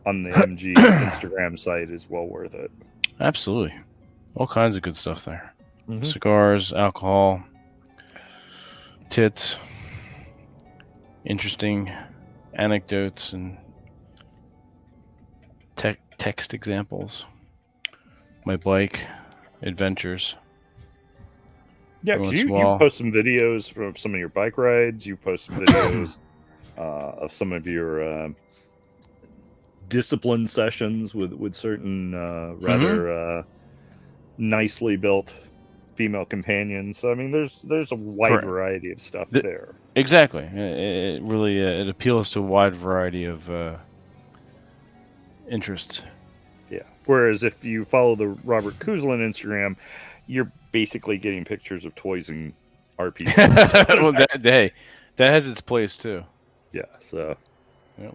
the MG Instagram site is well worth it. Absolutely. All kinds of good stuff there. Mm-hmm. Cigars, alcohol, tits, interesting anecdotes, and text examples. My bike adventures. Yeah, because you post some videos from some of your bike rides. You post some videos of some of your discipline sessions with certain rather nicely built female companions. So I mean, there's a wide variety of stuff there. Exactly. It really it appeals to a wide variety of interests. Yeah. Whereas if you follow the Robert Kuzlin Instagram, you're basically getting pictures of toys and RPGs. Well, that has its place too. Yeah. So. Yep.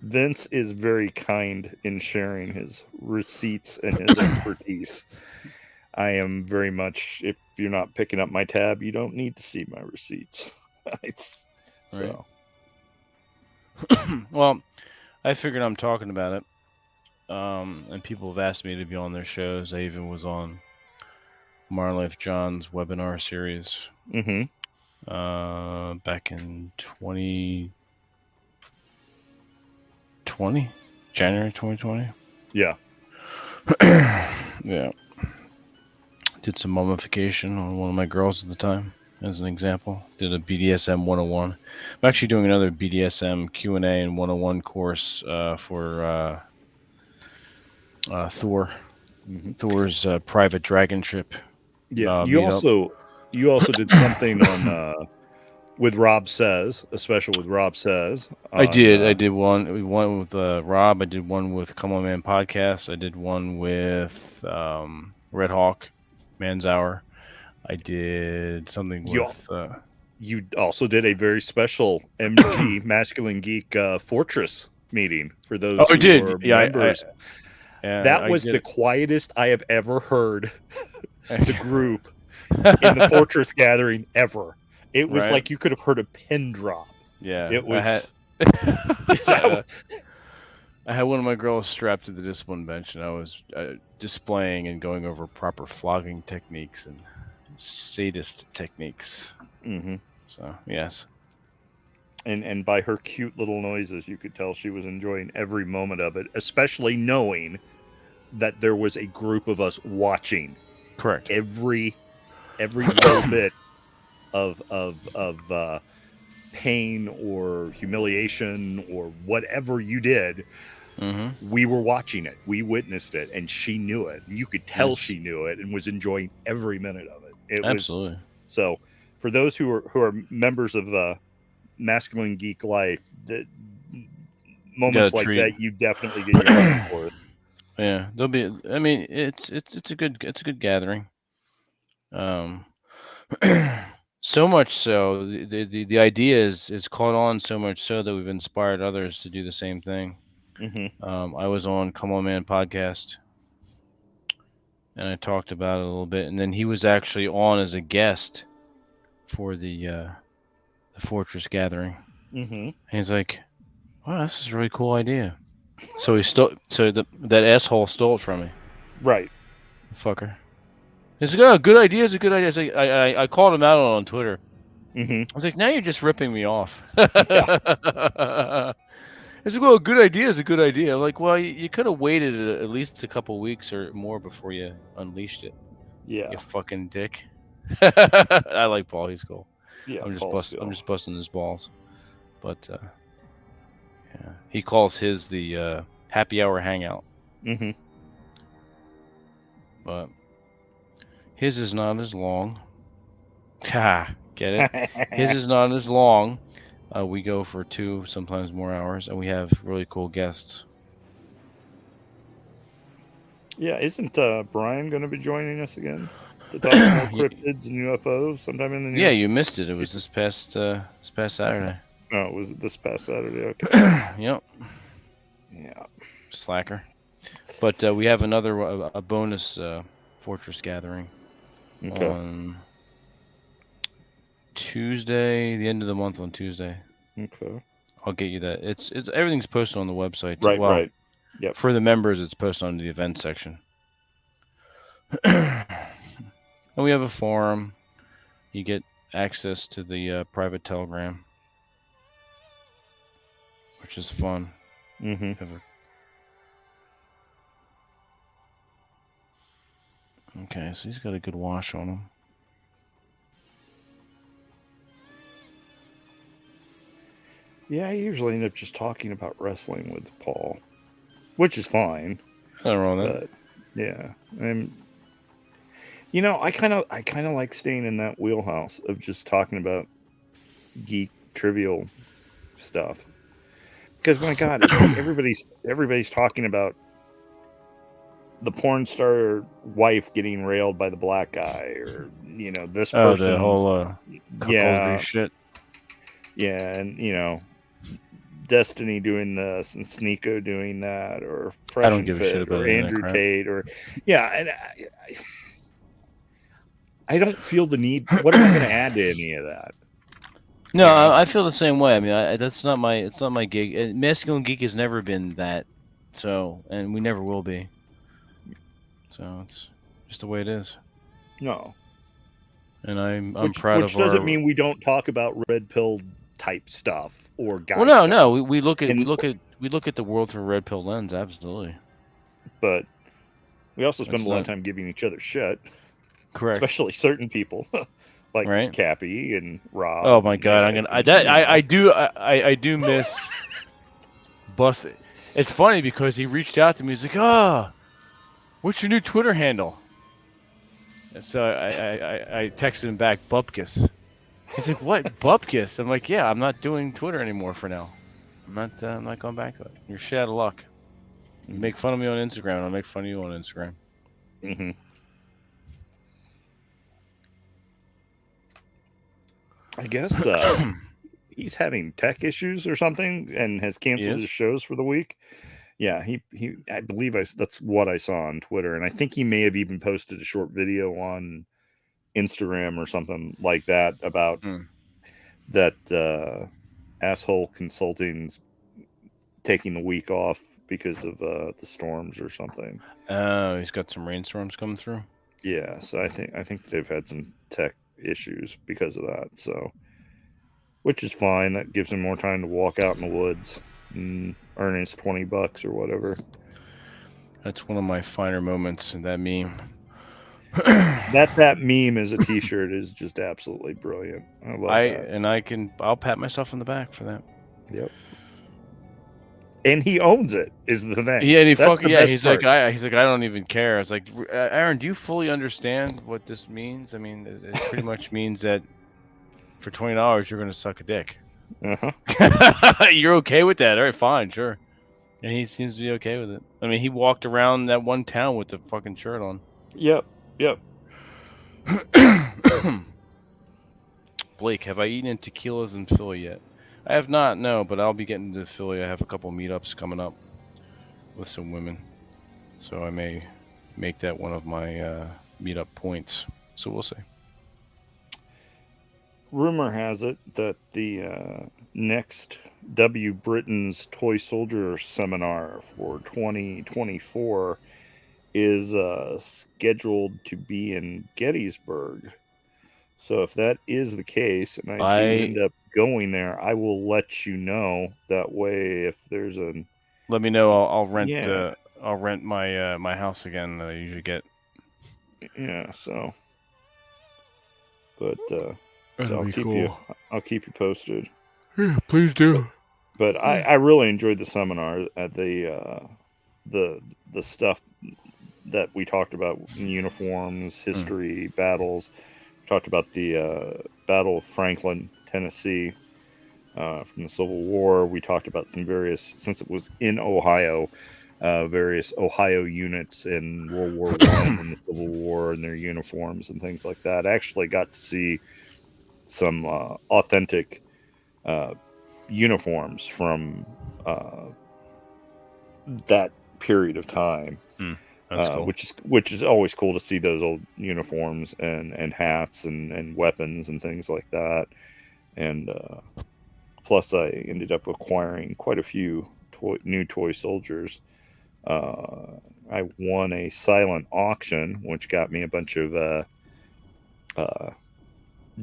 Vince is very kind in sharing his receipts and his expertise. I am very much, if you're not picking up my tab, you don't need to see my receipts. So. Well, I figured I'm talking about it. And people have asked me to be on their shows. I even was on Modern Life John's webinar series. Mm-hmm. Back in 2020, January 2020. Yeah. Yeah. Did some mummification on one of my girls at the time, as an example. Did a BDSM 101. I'm actually doing another BDSM Q&A and 101 course for Thor. Mm-hmm. Thor's private dragon ship. Yeah. You also did something on with Rob Says, a special with Rob Says. I did one with Rob. I did one with Come On Man Podcast. I did one with Red Hawk, Man's Hour. I did something with... you also did a very special MG Masculine Geek Fortress meeting for those who were members. That was the quietest I have ever heard the group in the Fortress gathering ever. It was like you could have heard a pin drop. Yeah. It was... I had one of my girls strapped to the discipline bench, and I was displaying and going over proper flogging techniques and sadist techniques. Mm-hmm. So, yes. And by her cute little noises, you could tell she was enjoying every moment of it, especially knowing that there was a group of us watching. Correct. Every little bit of pain or humiliation or whatever you did, we were watching it. We witnessed it, and she knew it. You could tell she knew it and was enjoying every minute of it. Absolutely. So, for those who are members of Masculine Geek Life, the moments like that, you definitely get your money's worth. Yeah, there'll be. I mean, it's a good gathering. So much so, the idea is caught on so much so that we've inspired others to do the same thing. Mm-hmm. I was on Come On Man Podcast, and I talked about it a little bit, and then he was actually on as a guest for the Fortress gathering. Mm-hmm. And he's like, "Wow, this is a really cool idea." So that asshole stole it from me. Right. Fucker. He's like, "Oh, good idea is a good idea." It's like, I called him out on Twitter. Mm-hmm. I was like, "Now you're just ripping me off." It's like, "Well, a good idea is a good idea." I'm like, well, you could have waited at least a couple weeks or more before you unleashed it. Yeah. You fucking dick. I like Paul. He's cool. Yeah. I'm just busting his balls. But yeah, he calls his the happy hour hangout. Mm-hmm. But his is not as long. Ha! Get it? His is not as long. We go for 2, sometimes more hours, and we have really cool guests. Yeah, isn't Brian going to be joining us again to talk more cryptids and UFOs sometime in the near? Yeah, you missed it. It was this past Saturday. Oh, it was this past Saturday. Okay. Yep. Yeah. Slacker. But we have a bonus Fortress gathering on Tuesday, the end of the month on Tuesday. Okay. I'll get you that. It's everything's posted on the website too. Right, well, right. Yep. For the members, it's posted on the event section. And we have a forum. You get access to the private Telegram, which is fun. Mm-hmm. Okay, so he's got a good wash on him. Yeah, I usually end up just talking about wrestling with Paul, which is fine. Nothing wrong with that. Yeah, and you know, I kind of like staying in that wheelhouse of just talking about geek trivial stuff. Because my God, it's like everybody's talking about the porn star wife getting railed by the black guy, or you know, this person. The whole shit. Yeah, and Destiny doing this and Sneeko doing that, or Fresh I don't give a shit about or Andrew Tate, or and I don't feel the need. What am I going to add to any of that? No, I feel the same way. I mean, it's not my gig. Masculine Geek has never been that, and we never will be. So it's just the way it is. No. And I'm proud of. Which doesn't mean we don't talk about red pill type stuff or guy. Well, no. We look at the world through a red pill lens, absolutely. But we also spend a lot of time giving each other shit. Correct. Especially certain people. Like Cappy and Rob. Oh my God! I do miss Busted. It's funny because he reached out to me. He's like, what's your new Twitter handle? And so I texted him back, Bupkis. He's like, what, Bupkis? I'm like, yeah, I'm not doing Twitter anymore for now. I'm not going back to it. You're shit out of luck. You make fun of me on Instagram, and I'll make fun of you on Instagram. Mm-hmm. I guess he's having tech issues or something and has canceled his shows for the week. Yeah, he I believe that's what I saw on Twitter, and I think he may have even posted a short video on Instagram or something like that about that asshole consulting's taking the week off because of the storms or something. Oh, he's got some rainstorms coming through. Yeah, so I think they've had some tech issues because of that, so which is fine. That gives him more time to walk out in the woods and earn his $20 or whatever. That's one of my finer moments in that meme. that meme as a t-shirt is just absolutely brilliant. I love that. And I'll pat myself on the back for that. Yep. And he owns it, is the thing. Yeah, and he's like, I don't even care. I was like, Aaron, do you fully understand what this means? I mean, it pretty much means that for $20 you're gonna suck a dick. Uh-huh. You're okay with that? All right, fine, sure. And he seems to be okay with it. I mean, he walked around that one town with the fucking shirt on. Yep. Blake, have I eaten tequilas in Philly yet? I have not, no, but I'll be getting to Philly. I have a couple meetups coming up with some women, so I may make that one of my meetup points. So we'll see. Rumor has it that the next W. Britain's Toy Soldier seminar for 2024 is scheduled to be in Gettysburg. So if that is the case, and I do end up going there, I will let you know. That way, if there's a, let me know. I'll rent. Yeah. I'll rent my my house again that I usually get. Yeah. So, but so I'll keep you posted. Yeah, please do. But I really enjoyed the seminar at the stuff that we talked about: uniforms, history, battles. talked about the Battle of Franklin, Tennessee, from the Civil War. We talked about some various, since it was in Ohio, various Ohio units in World War One and the Civil War and their uniforms and things like that. I actually got to see some authentic uniforms from that period of time. Cool. which is always cool to see those old uniforms and hats and weapons and things like that. And plus, I ended up acquiring quite a few new toy soldiers. I won a silent auction, which got me a bunch of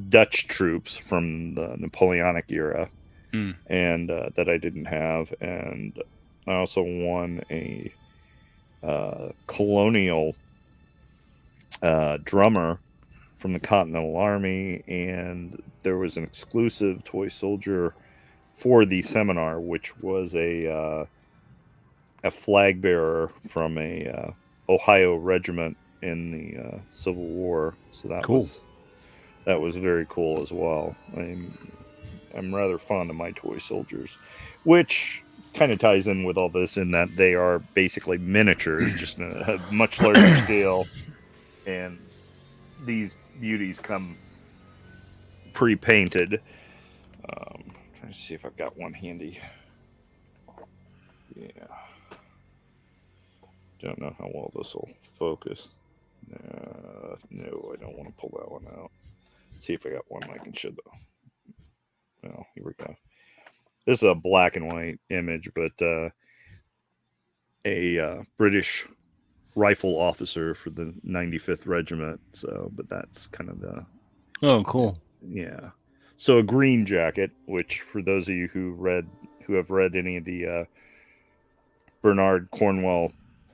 Dutch troops from the Napoleonic era, and that I didn't have. And I also won a colonial drummer from the Continental Army, and there was an exclusive toy soldier for the seminar, which was a flag bearer from a Ohio regiment in the Civil War. So that cool. was very cool as well. I'm rather fond of my toy soldiers, which kind of ties in with all this in that they are basically miniatures, just in a much larger scale. And these beauties come pre-painted. Trying to see if I've got one handy. Yeah. Don't know how well this will focus. No, I don't want to pull that one out. See if I got one I can show though. Oh, here we go. This is a black and white image, but a British rifle officer for the 95th Regiment. So, but that's kind of the... Oh, cool. Yeah. So a green jacket, which for those of you who have read any of the Bernard Cornwell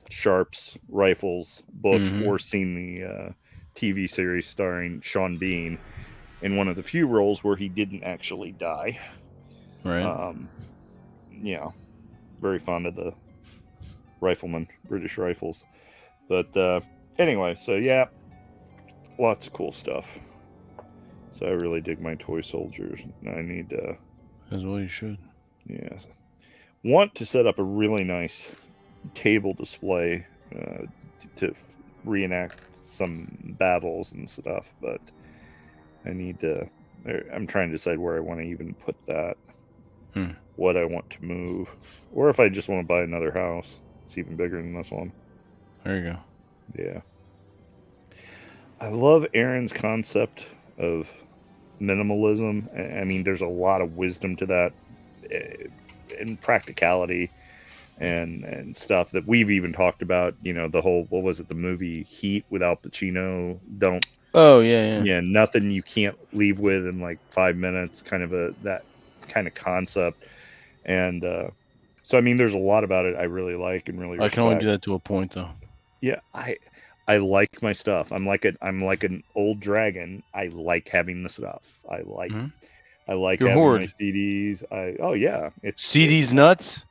Sharp's Rifles books, or seen the TV series starring Sean Bean in one of the few roles where he didn't actually die. Right. Yeah. Very fond of the riflemen, British rifles. But anyway, so yeah, lots of cool stuff. So I really dig my toy soldiers. I need to... As well you should. Yeah. Want to set up a really nice table display to reenact some battles and stuff, but I need to... I'm trying to decide where I want to even put that. What I want to move. Or if I just want to buy another house. It's even bigger than this one. There you go. Yeah. I love Aaron's concept of minimalism. I mean, there's a lot of wisdom to that, and practicality and stuff that we've even talked about. You know, the whole, what was it, the movie Heat with Al Pacino? Oh, yeah. Yeah, nothing you can't leave with in like 5 minutes, kind of that kind of concept. And so, I mean, there's a lot about it I really like and really respect. I can only do that to a point, though. Yeah, I like my stuff. I'm like an old dragon. I like having the stuff. I like Your having hoard. my CDs. It's CDs nuts.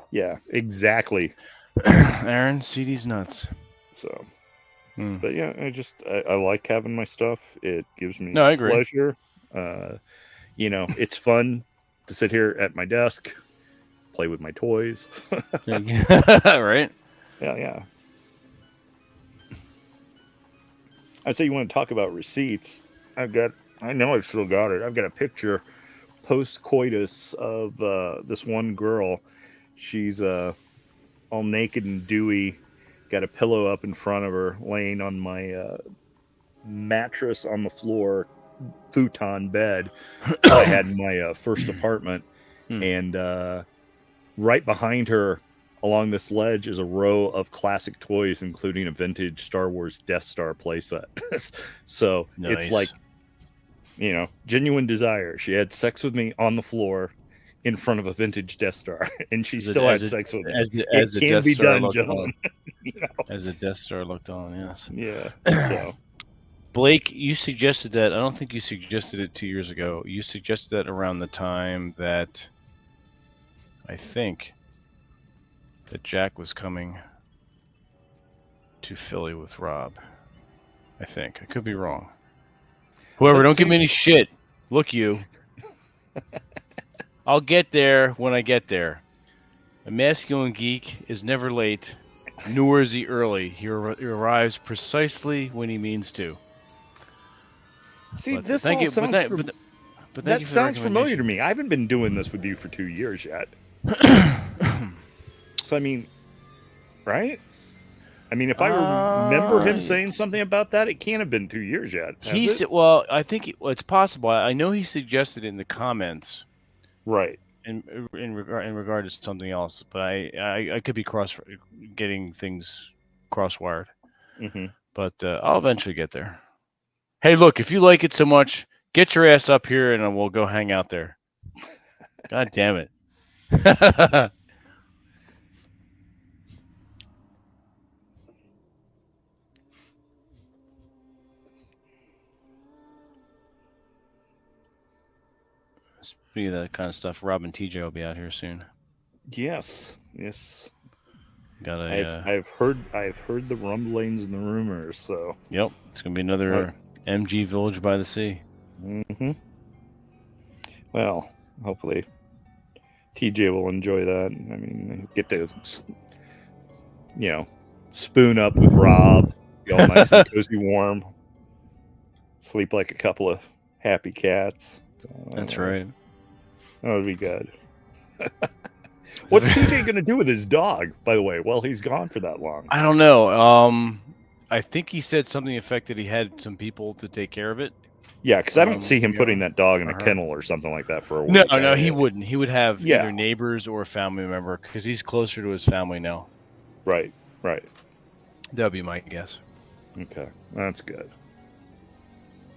Yeah, exactly. Aaron, CDs nuts. So, but yeah, I like having my stuff. It gives me I agree. pleasure. You know, it's fun to sit here at my desk, play with my toys. Right? Yeah. I'd say you want to talk about receipts. I know I've still got it. I've got a picture post-coitus of this one girl. She's all naked and dewy, got a pillow up in front of her, laying on my mattress on the floor, futon bed I had in my first apartment. And right behind her, along this ledge, is a row of classic toys, including a vintage Star Wars Death Star playset. So nice. It's like, you know, genuine desire. She had sex with me on the floor in front of a vintage Death Star, and she still had sex with me. It can be done, gentlemen. You know? As the Death Star looked on, yes. Yeah. So, Blake, you suggested that. I don't think you suggested it 2 years ago. You suggested that around the time that I think that Jack was coming to Philly with Rob. I think. I could be wrong. Whoever, don't give me any shit. Look, you. I'll get there when I get there. A masculine geek is never late, nor is he early. He arrives precisely when he means to. See, But this thank all you, sounds that sounds familiar to me. I haven't been doing this with you for 2 years yet. So I mean, right? I mean, if I remember him saying something about that, it can't have been 2 years yet. Well, I think it's possible. I know he suggested it in the comments, right? In regard to something else, but I could be getting things crosswired. Mm-hmm. But I'll eventually get there. Hey, look, if you like it so much, get your ass up here and we'll go hang out there. God damn it. Speaking of that kind of stuff, Rob and TJ will be out here soon. Yes. Got I've heard the rumblings and the rumors. So yep, it's gonna be another MG Village by the Sea. Mm-hmm. Well, hopefully TJ will enjoy that. I mean, get to spoon up with Rob, be all nice and cozy, warm, sleep like a couple of happy cats. That's right. That would be good. What's TJ going to do with his dog, by the way, while he's gone for that long? I don't know. I think he said something affected. He had some people to take care of it. Yeah, because I don't see him putting that dog in a kennel or something like that for a week. No, he wouldn't. He would have either neighbors or a family member because he's closer to his family now. Right. That'd be my guess. Okay, that's good.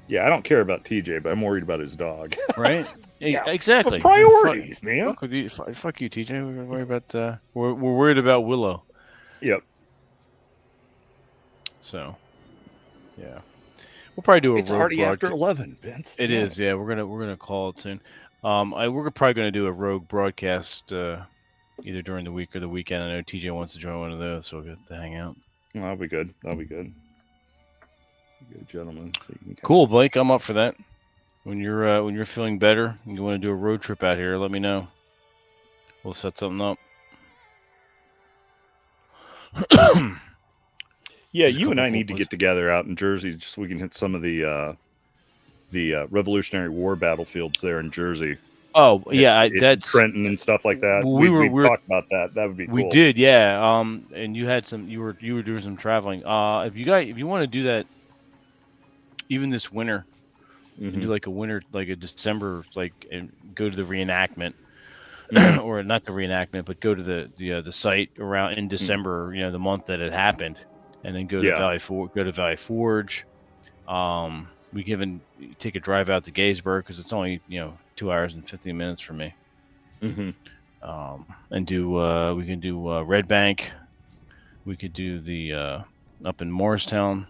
Yeah, I don't care about TJ, but I'm worried about his dog. Right? Yeah, exactly. The priorities, man. Fuck you, TJ. We're worried about. We're worried about Willow. Yep. So, yeah, we'll probably do a. It's already after 11, Vince. It is. Yeah, we're gonna call it soon. We're probably gonna do a rogue broadcast either during the week or the weekend. I know TJ wants to join one of those, so we'll get to hang out. Oh, that'll be good. Good, gentlemen. So cool, Blake. I'm up for that. When you're feeling better and you want to do a road trip out here, let me know. We'll set something up. Yeah, you and I need to get together out in Jersey just so we can hit some of the Revolutionary War battlefields there in Jersey. Oh yeah, that's Trenton and stuff like that. We talked about that. That would be cool. We did, yeah. And you had some. You were doing some traveling. If you want to do that, even this winter, do like a December, and go to the reenactment, or not the reenactment, but go to the site around in December. The month that it happened, and then go to Valley Forge. We can take a drive out to Gettysburg because it's only 2 hours and 15 minutes from me. And do we can do Red Bank. We could do the up in Morristown.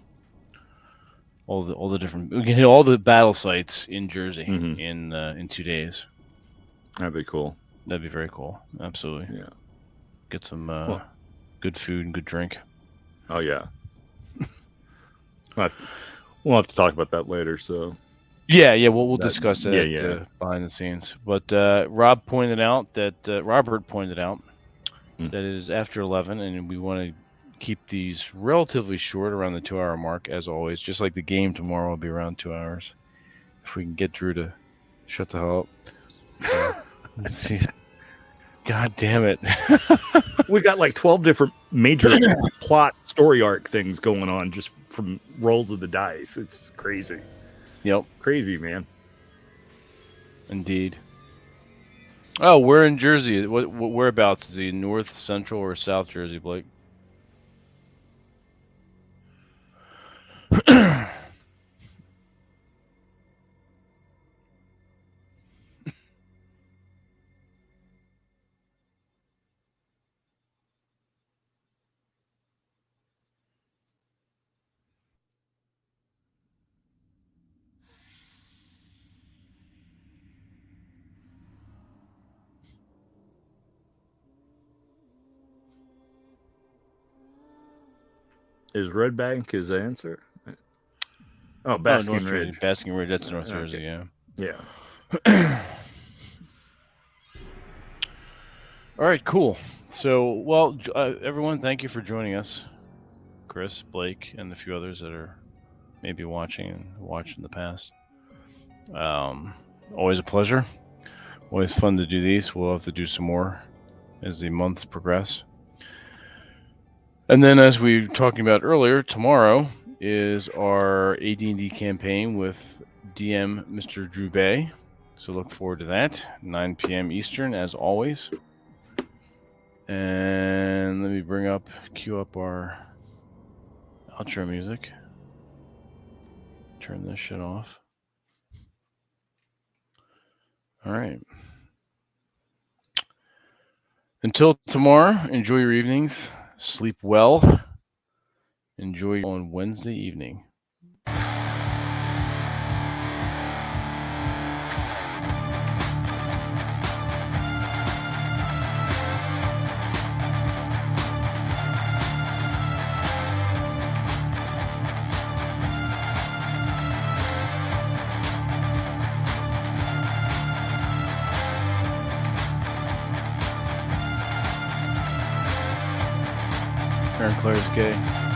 All the different. We can hit all the battle sites in Jersey in 2 days. That'd be cool. That'd be very cool. Absolutely. Yeah. Get some good food and good drink. Oh yeah. We'll have to talk about that later. So. Yeah, we'll discuss that behind the scenes. But Robert pointed out that it is after 11, and we want to keep these relatively short, around the 2 hour mark, as always. Just like the game tomorrow will be around 2 hours, if we can get Drew to shut the hell up. God damn it! We got like 12 different major plot story arc things going on just from rolls of the dice. It's crazy. Yep. Crazy, man. Indeed. Oh, we're in Jersey. Whereabouts? Is he North, Central, or South Jersey, Blake? Is Red Bank his answer? Oh, Basking North Ridge. Jersey. Basking Ridge. That's North Jersey. Okay. Yeah. Yeah. All right. Cool. So, well, everyone, thank you for joining us, Chris, Blake, and the few others that are maybe watching and watched in the past. Always a pleasure. Always fun to do these. We'll have to do some more as the months progress. And then, as we were talking about earlier, tomorrow is our AD&D campaign with DM Mr. Drew Bay. So look forward to that. 9 p.m. Eastern, as always. And let me cue up our outro music. Turn this shit off. All right. Until tomorrow, enjoy your evenings. Sleep well. Enjoy on Wednesday evening. Aaron Claire's gay.